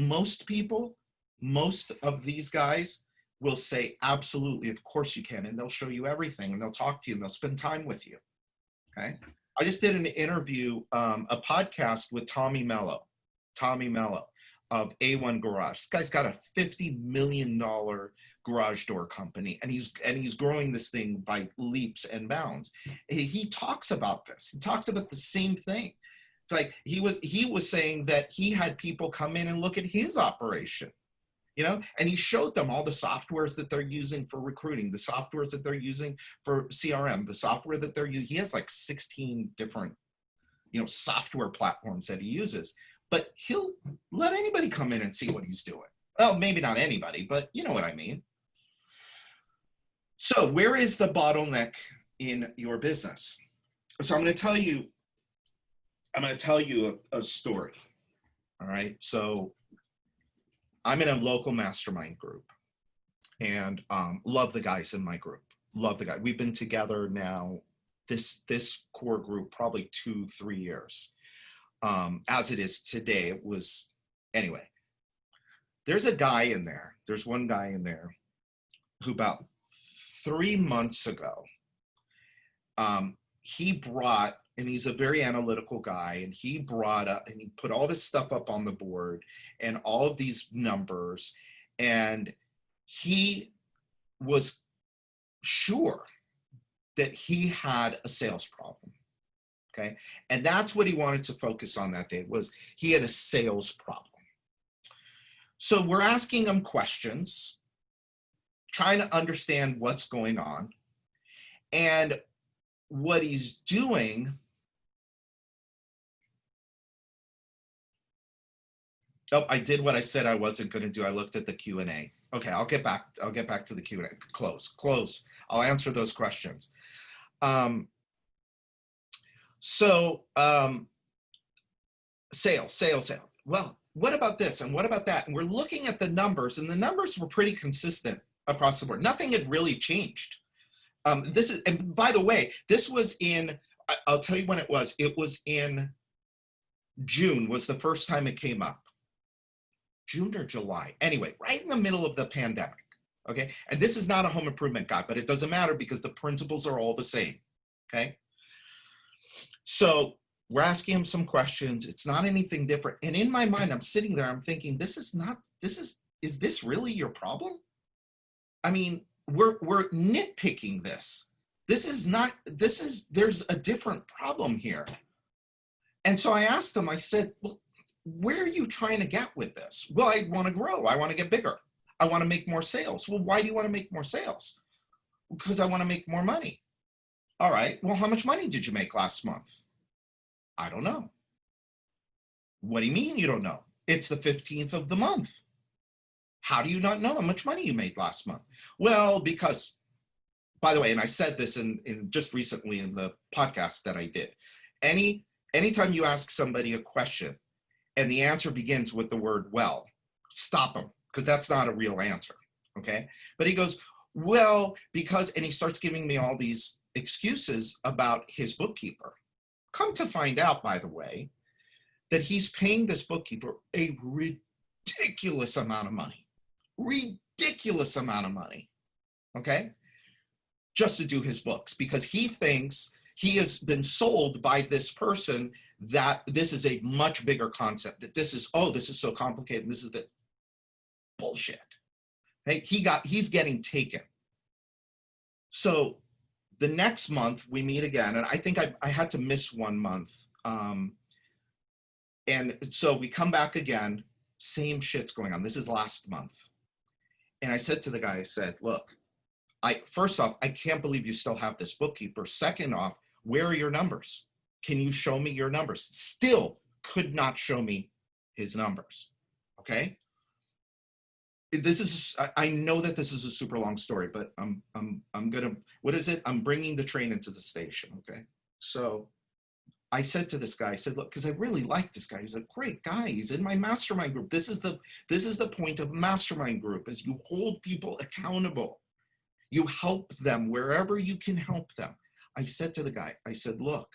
these guys will say, absolutely, of course you can. And they'll show you everything, and they'll talk to you, and they'll spend time with you. Okay. I just did an interview, a podcast with Tommy Mello of A1 Garage. This guy's got a $50 million garage door company, and he's growing this thing by leaps and bounds. He talks about this. He talks about the same thing. It's like he was saying that he had people come in and look at his operation, you know, and he showed them all the softwares that they're using for recruiting, the softwares that they're using for CRM, the software that they're using. He has like 16 different, you know, software platforms that he uses, but he'll let anybody come in and see what he's doing. Well, maybe not anybody, but you know what I mean. So where is the bottleneck in your business? So I'm going to tell you a story. All right. So I'm in a local mastermind group, and love the guys in my group. Love the guy. We've been together now, this core group, probably 2-3 years. As it is today, it was, anyway, there's a guy in there. There's one guy in there who about 3 months ago, he brought, and he's a very analytical guy, and he brought up, and he put all this stuff up on the board and all of these numbers, and he was sure that he had a sales problem. Okay. And that's what he wanted to focus on that day, was he had a sales problem. So we're asking him questions, trying to understand what's going on. And what he's doing, oh, I did what I said I wasn't going to do. I looked at the Q&A. Okay, I'll get back to the Q&A. Close. I'll answer those questions. Sales. Well, what about this and what about that? And we're looking at the numbers, and the numbers were pretty consistent across the board. Nothing had really changed. And by the way, this was in, I'll tell you when it was. It was in June was the first time it came up. June or July. Anyway, right in the middle of the pandemic. Okay. And this is not a home improvement guy, but it doesn't matter because the principles are all the same. Okay. So we're asking him some questions. It's not anything different. And in my mind, I'm sitting there, I'm thinking, is this really your problem? I mean, we're nitpicking this. There's a different problem here. And so I asked him, I said, well, where are you trying to get with this? Well, I want to grow. I want to get bigger. I want to make more sales. Well, why do you want to make more sales? Because I want to make more money. All right. Well, how much money did you make last month? I don't know. What do you mean you don't know? It's the 15th of the month. How do you not know how much money you made last month? Well, because, by the way, and I said this in just recently in the podcast that I did, anytime you ask somebody a question and the answer begins with the word well, stop them, because that's not a real answer. Okay. But he goes, well, because, and he starts giving me all these excuses about his bookkeeper. Come to find out, by the way, that he's paying this bookkeeper a ridiculous amount of money. Ridiculous amount of money. Okay. Just to do his books, because he thinks he has been sold by this person that this is a much bigger concept, that this is so complicated. This is the bullshit. Hey, he's getting taken. So The next month we meet again, and I think I had to miss 1 month. And so we come back again, same shit's going on. This is last month. And I said to the guy, I said, look, first off, I can't believe you still have this bookkeeper. Second off, where are your numbers? Can you show me your numbers? Still could not show me his numbers. Okay. I know that this is a super long story, but I'm gonna, what is it? I'm bringing the train into the station. Okay. So I said to this guy, I said, look, because I really like this guy. He's a great guy. He's in my mastermind group. This is the point of mastermind group, is you hold people accountable. You help them wherever you can help them. I said to the guy, I said, look,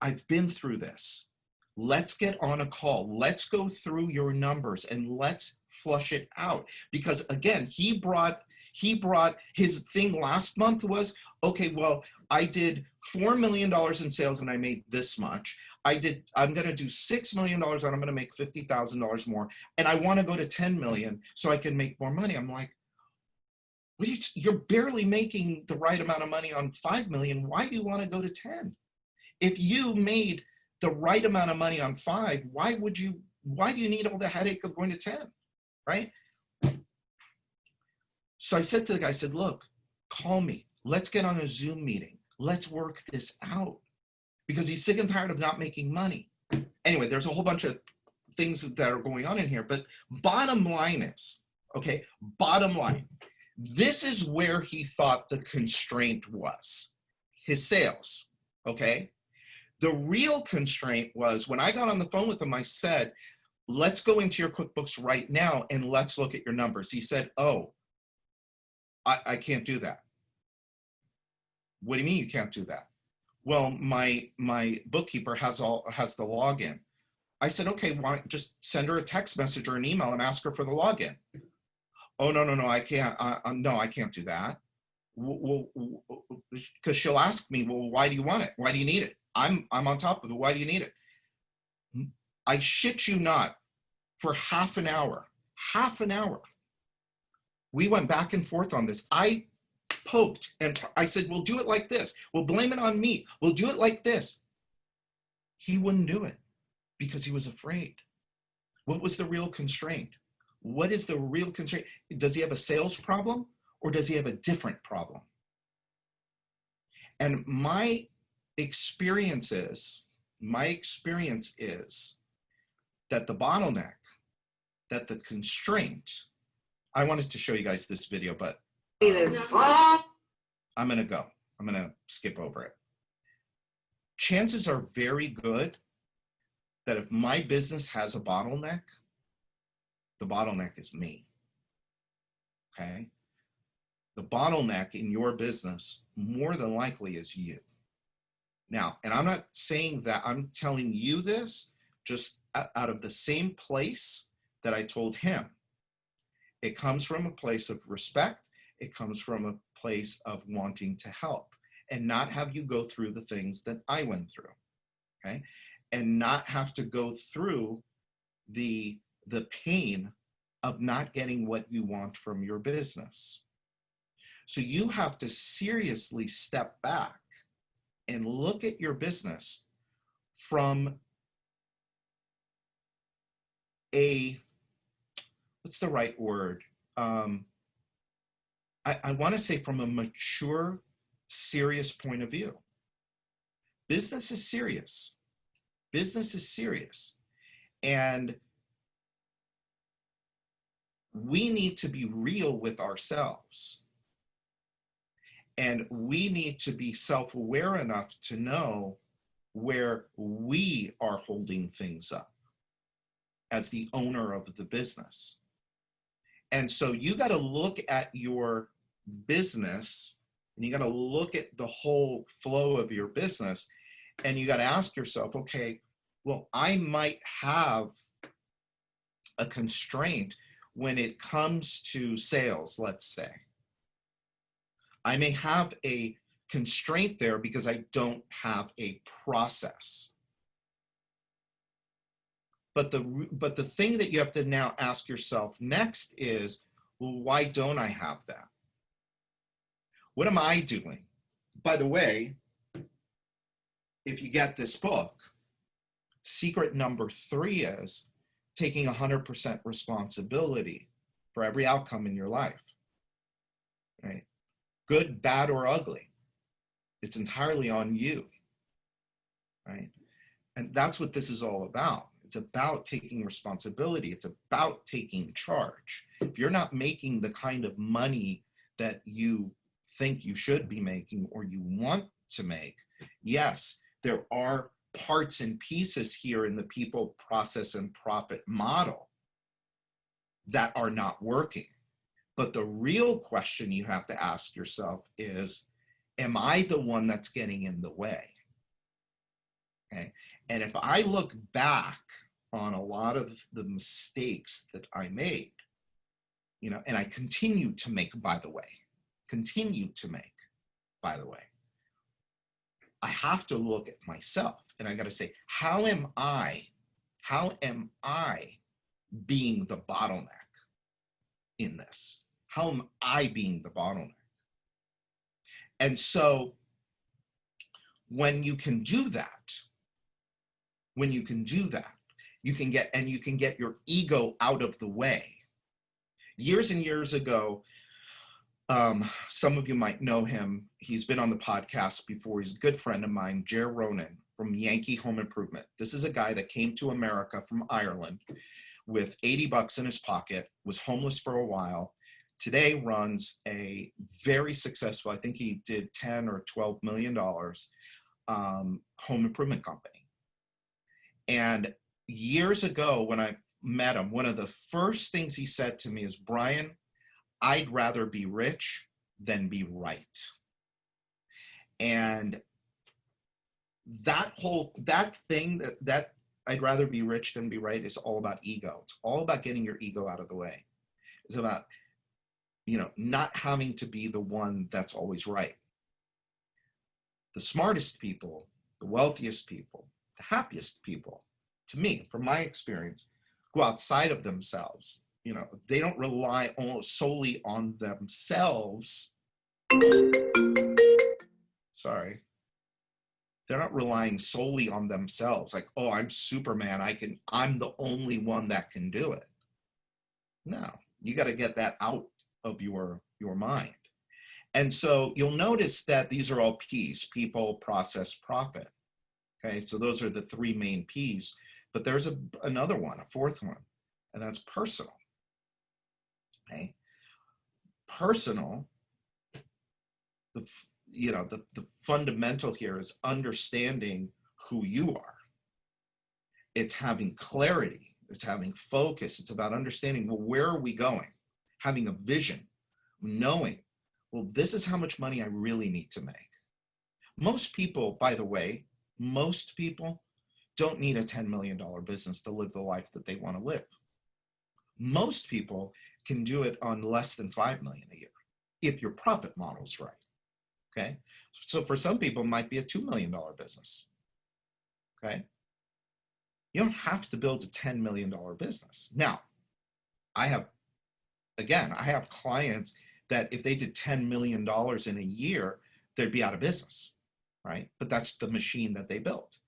I've been through this. Let's get on a call. Let's go through your numbers and let's flush it out. Because again, he brought his thing last month was, okay, well, I did $4 million in sales and I made this much. I'm going to do $6 million and I'm going to make $50,000 more. And I want to go to 10 million so I can make more money. I'm like, you're barely making the right amount of money on 5 million. Why do you want to go to 10? If you made the right amount of money on 5, why do you need all the headache of going to 10, right? So I said to the guy, I said, look, call me. Let's get on a Zoom meeting. Let's work this out, because he's sick and tired of not making money. Anyway, there's a whole bunch of things that are going on in here, but bottom line is, okay, bottom line, this is where he thought the constraint was, his sales, okay? The real constraint was when I got on the phone with him, I said, let's go into your QuickBooks right now and let's look at your numbers. He said, oh, I can't do that. What do you mean you can't do that? Well, my bookkeeper has the login. I said, okay, why don't just send her a text message or an email and ask her for the login. Oh, no, I can't. No, I can't do that. Well, because she'll ask me, well, why do you want it? Why do you need it? I'm on top of it. Why do you need it? I shit you not, for half an hour, we went back and forth on this. I poked and I said, we'll do it like this. We'll blame it on me. We'll do it like this. He wouldn't do it because he was afraid. What was the real constraint? What is the real constraint? Does he have a sales problem or does he have a different problem? And my experience is that the bottleneck, that the constraint, I wanted to show you guys this video, but I'm going to skip over it. Chances are very good that if my business has a bottleneck, the bottleneck is me. Okay? The bottleneck in your business more than likely is you. Now, and I'm not saying that, I'm telling you this just out of the same place that I told him. It comes from a place of respect. It comes from a place of wanting to help and not have you go through the things that I went through, okay? And not have to go through the pain of not getting what you want from your business. So you have to seriously step back and look at your business from what's the right word? I want to say from a mature, serious point of view. Business is serious. Business is serious. And we need to be real with ourselves. And we need to be self-aware enough to know where we are holding things up as the owner of the business. And so you got to look at your business and you got to look at the whole flow of your business and you got to ask yourself, okay, well, I might have a constraint when it comes to sales, let's say. I may have a constraint there because I don't have a process. But the thing that you have to now ask yourself next is, well, why don't I have that? What am I doing? by the way, if you get this book, secret number 3 is taking 100% responsibility for every outcome in your life, right? Good, bad, or ugly. It's entirely on you, right? And that's what this is all about. It's about taking responsibility. It's about taking charge. If you're not making the kind of money that you think you should be making or you want to make, yes, there are parts and pieces here in the people, process, and profit model that are not working. But the real question you have to ask yourself is, am I the one that's getting in the way? Okay. And if I look back on a lot of the mistakes that I made, and I continue to make, by the way, I have to look at myself and I got to say, how am I being the bottleneck in this? How am I being the bottleneck? And so when you can do that, you can get your ego out of the way. Years and years ago, some of you might know him. He's been on the podcast before. He's a good friend of mine, Jer Ronan from Yankee Home Improvement. This is a guy that came to America from Ireland with $80 in his pocket, was homeless for a while. Today runs a very successful, I think he did 10 or $12 million home improvement company. And years ago when I met him, one of the first things he said to me is, Brian, I'd rather be rich than be right. And that thing that I'd rather be rich than be right is all about ego. It's all about getting your ego out of the way. It's about, not having to be the one that's always right. The smartest people, the wealthiest people, the happiest people, to me, from my experience, go outside of themselves. They don't rely solely on themselves. Sorry. They're not relying solely on themselves. Like, oh, I'm Superman. I'm the only one that can do it. No, you got to get that out of your mind. And so you'll notice that these are all P's: people, process, profit. Okay, so those are the 3 main P's. But there's another one, a 4th one, and that's personal. Okay, personal. The fundamental here is understanding who you are. It's having clarity. It's having focus. It's about understanding, well, where are we going? Having a vision, knowing, well, this is how much money I really need to make. Most people, by the way, don't need a $10 million business to live the life that they want to live. Most people can do it on less than $5 million a year, if your profit model's right. Okay. So for some people, it might be a $2 million business. Okay. You don't have to build a $10 million business. Now, I have clients that if they did $10 million in a year, they'd be out of business, right? But that's the machine that they built.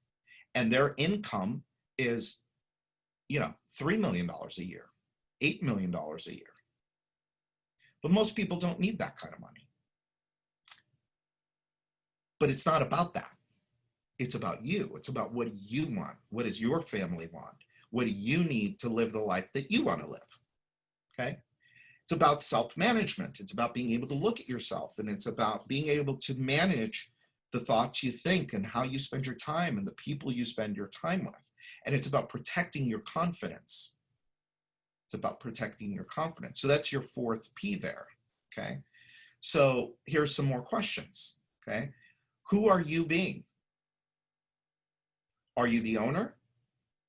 And their income is, $3 million a year, $8 million a year. But most people don't need that kind of money. But it's not about that. It's about you. It's about what you want. What does your family want? What do you need to live the life that you want to live? Okay? It's about self-management. It's about being able to look at yourself, and it's about being able to manage the thoughts you think and how you spend your time and the people you spend your time with. And it's about protecting your confidence. It's about protecting your confidence. So that's your 4th P there. Okay? So here's some more questions. Okay? Who are you being? Are you the owner?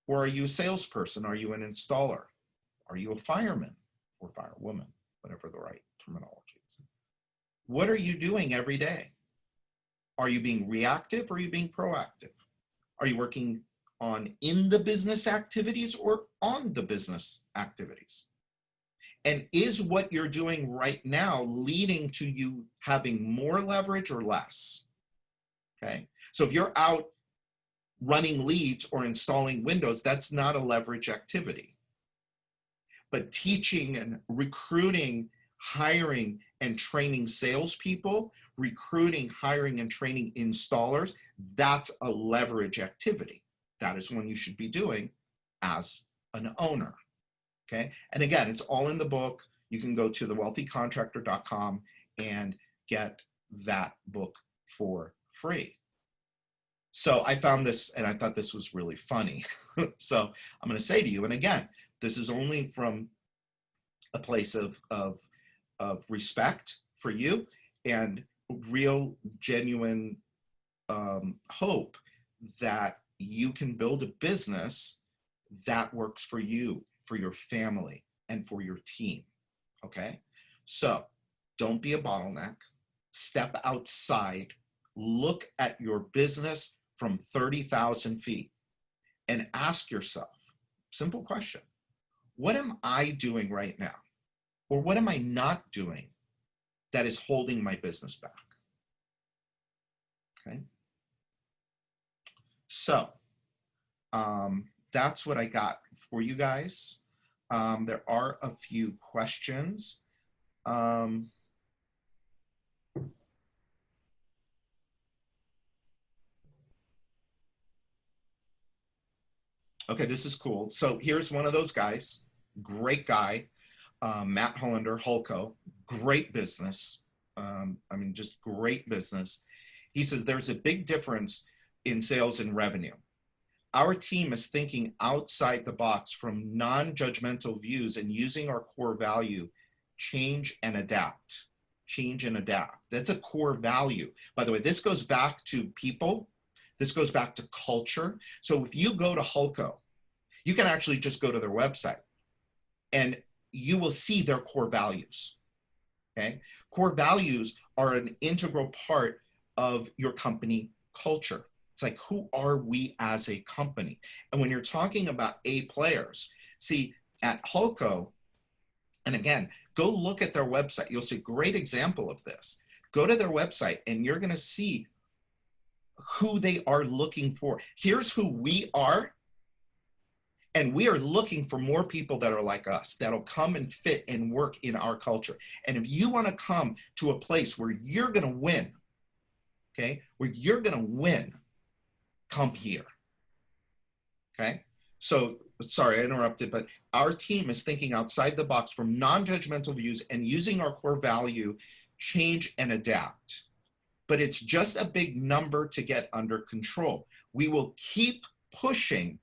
Or are you a salesperson? Are you an installer? Are you a fireman or firewoman? Whatever the right terminology is. What are you doing every day? Are you being reactive or are you being proactive? Are you working in the business activities or on the business activities? And is what you're doing right now leading to you having more leverage or less? Okay. So if you're out running leads or installing windows, that's not a leverage activity. But teaching and recruiting, hiring and training salespeople, recruiting, hiring and training installers, that's a leverage activity. That is one you should be doing as an owner. Okay. And again, it's all in the book. You can go to thewealthycontractor.com and get that book for free. So I found this and I thought this was really funny. So I'm going to say to you, and again, this is only from a place of respect for you and real, genuine hope that you can build a business that works for you, for your family, and for your team. Okay? So don't be a bottleneck. Step outside. Look at your business from 30,000 feet and ask yourself, simple question, what am I doing right now? Or what am I not doing that is holding my business back? Okay. So that's what I got for you guys. There are a few questions. Okay, this is cool. So here's one of those guys, great guy, Matt Hollander, Hulko, great business. I mean, just great business. He says there's a big difference in sales and revenue. Our team is thinking outside the box from non-judgmental views and using our core value, change and adapt. Change and adapt. That's a core value. By the way, this goes back to people. This goes back to culture. So if you go to Hulko, you can actually just go to their website and you will see their core values. Okay? Core values are an integral part of your company culture. It's like, who are we as a company? And when you're talking about A players, see at Hulko, and again, go look at their website. You'll see a great example of this. Go to their website and you're going to see who they are looking for. Here's who we are. And we are looking for more people that are like us, that'll come and fit and work in our culture. And if you want to come to a place where you're going to win, okay, where you're going to win, come here. Okay. So sorry, I interrupted, but our team is thinking outside the box from non-judgmental views and using our core value, change and adapt. But it's just a big number to get under control. We will keep pushing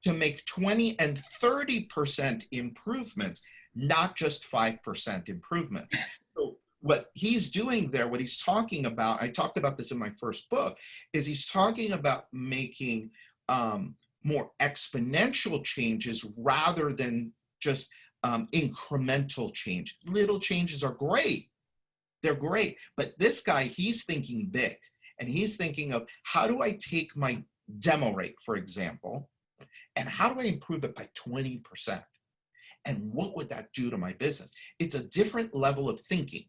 to make 20 and 30% improvements, not just 5% improvements. So what he's doing there, what he's talking about, I talked about this in my first book, is he's talking about making more exponential changes rather than just incremental change. Little changes are great. They're great. But this guy, he's thinking big. And he's thinking of, how do I take my demo rate, for example, and how do I improve it by 20%? And what would that do to my business? It's a different level of thinking.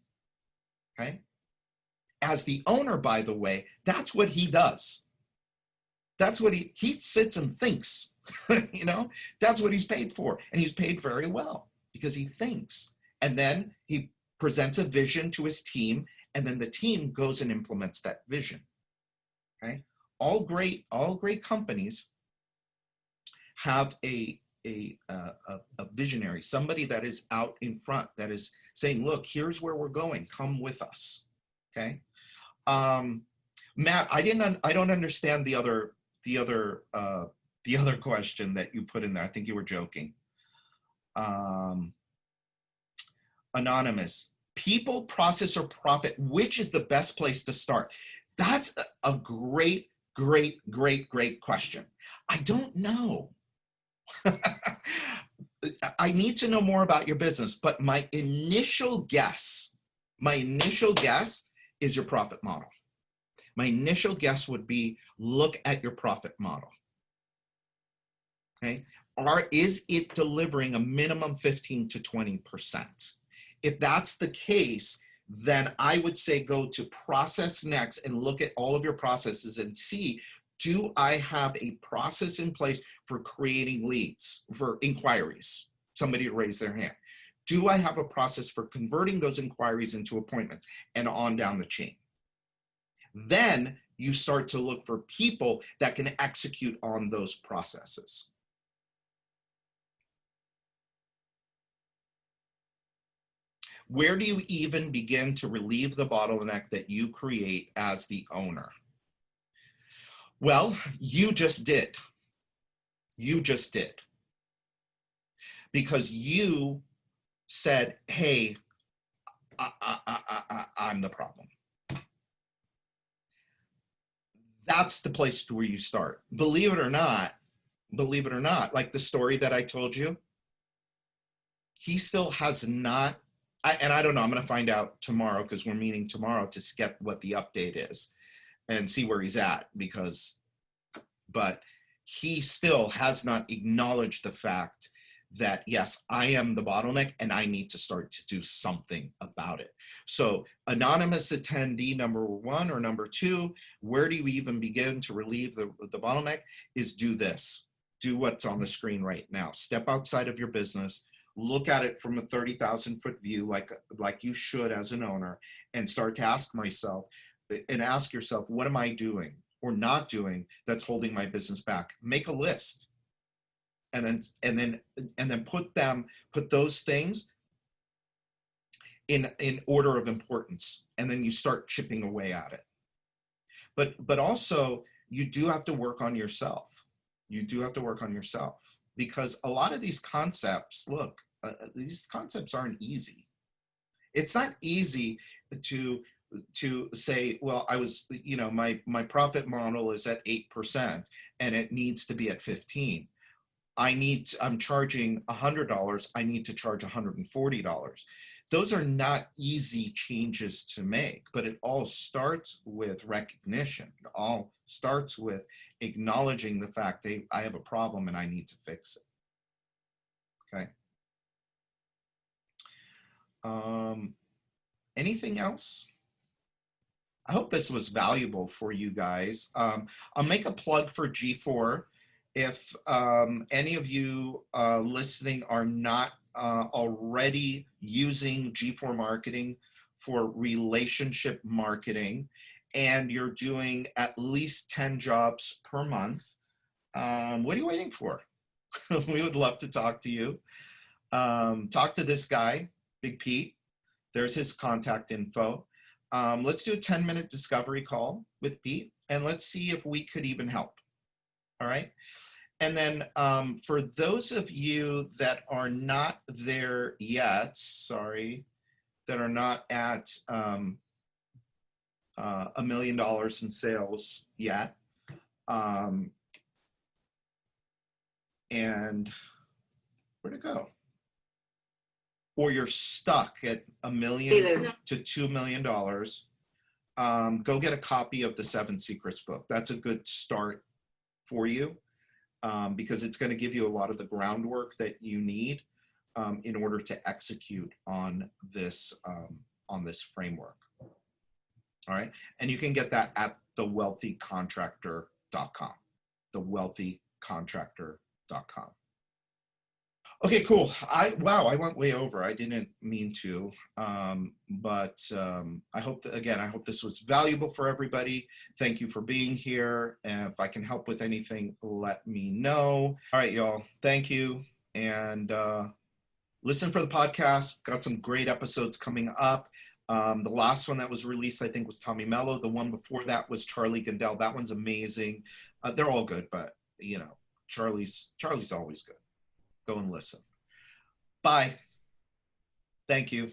Okay? As the owner, by the way, that's what he does. That's what he sits and thinks. You know, that's what he's paid for. And he's paid very well because he thinks. And then he presents a vision to his team, and then the team goes and implements that vision. Okay? All great companies have a visionary, somebody that is out in front, that is saying, look, here's where we're going, come with us. Okay. Matt, I don't understand the other question that you put in there. I think you were joking. Anonymous, people, process, or profit, which is the best place to start? That's a great question. I don't know. I need to know more about your business, but my initial guess is your profit model. My initial guess would be, look at your profit model. Okay. Is it delivering a minimum 15 to 20%? If that's the case, then I would say go to process next and look at all of your processes and see, do I have a process in place for creating leads, for inquiries? Somebody to raise their hand. Do I have a process for converting those inquiries into appointments, and on down the chain? Then you start to look for people that can execute on those processes. Where do you even begin to relieve the bottleneck that you create as the owner? Well, you just did. You just did. Because you said, hey, I'm the problem. That's the place where you start. Believe it or not, like the story that I told you, he still has not, and I don't know, I'm going to find out tomorrow because we're meeting tomorrow to get what the update is and see where he's at, but he still has not acknowledged the fact that, yes, I am the bottleneck and I need to start to do something about it. So anonymous attendee number 1 or number 2, where do we even begin to relieve the bottleneck is do this. Do what's on the screen right now. Step outside of your business, look at it from a 30,000 foot view like you should as an owner, and start to ask yourself, what am I doing or not doing that's holding my business back? Make a list. And then put those things in order of importance, and then you start chipping away at it. But also you do have to work on yourself. You do have to work on yourself, because a lot of these concepts, these concepts aren't easy. It's not easy to say, well, my profit model is at 8% and it needs to be at 15. I'm charging $100. I need to charge $140. Those are not easy changes to make, but it all starts with recognition. It all starts with acknowledging the fact that I have a problem and I need to fix it. Okay. Anything else? I hope this was valuable for you guys. I'll make a plug for G4. If any of you listening are not already using G4 marketing for relationship marketing, and you're doing at least 10 jobs per month, what are you waiting for? We would love to talk to you. Talk to this guy, Big Pete. There's his contact info. Let's do a 10-minute discovery call with Pete, and let's see if we could even help. All right. And then for those of you that are not there yet, that are not at $1 million in sales yet, and where'd it go? Or you're stuck at $1 million to $2 million, go get a copy of the 7 Secrets book. That's a good start for you, because it's going to give you a lot of the groundwork that you need in order to execute on this framework. All right, and you can get that at thewealthycontractor.com. Thewealthycontractor.com. Okay, cool. I went way over. I didn't mean to, but I hope this was valuable for everybody. Thank you for being here. And if I can help with anything, let me know. All right, y'all. Thank you. And listen for the podcast. Got some great episodes coming up. The last one that was released, I think, was Tommy Mello. The one before that was Charlie Gandell. That one's amazing. They're all good, but Charlie's always good. Go and listen. Bye. Thank you.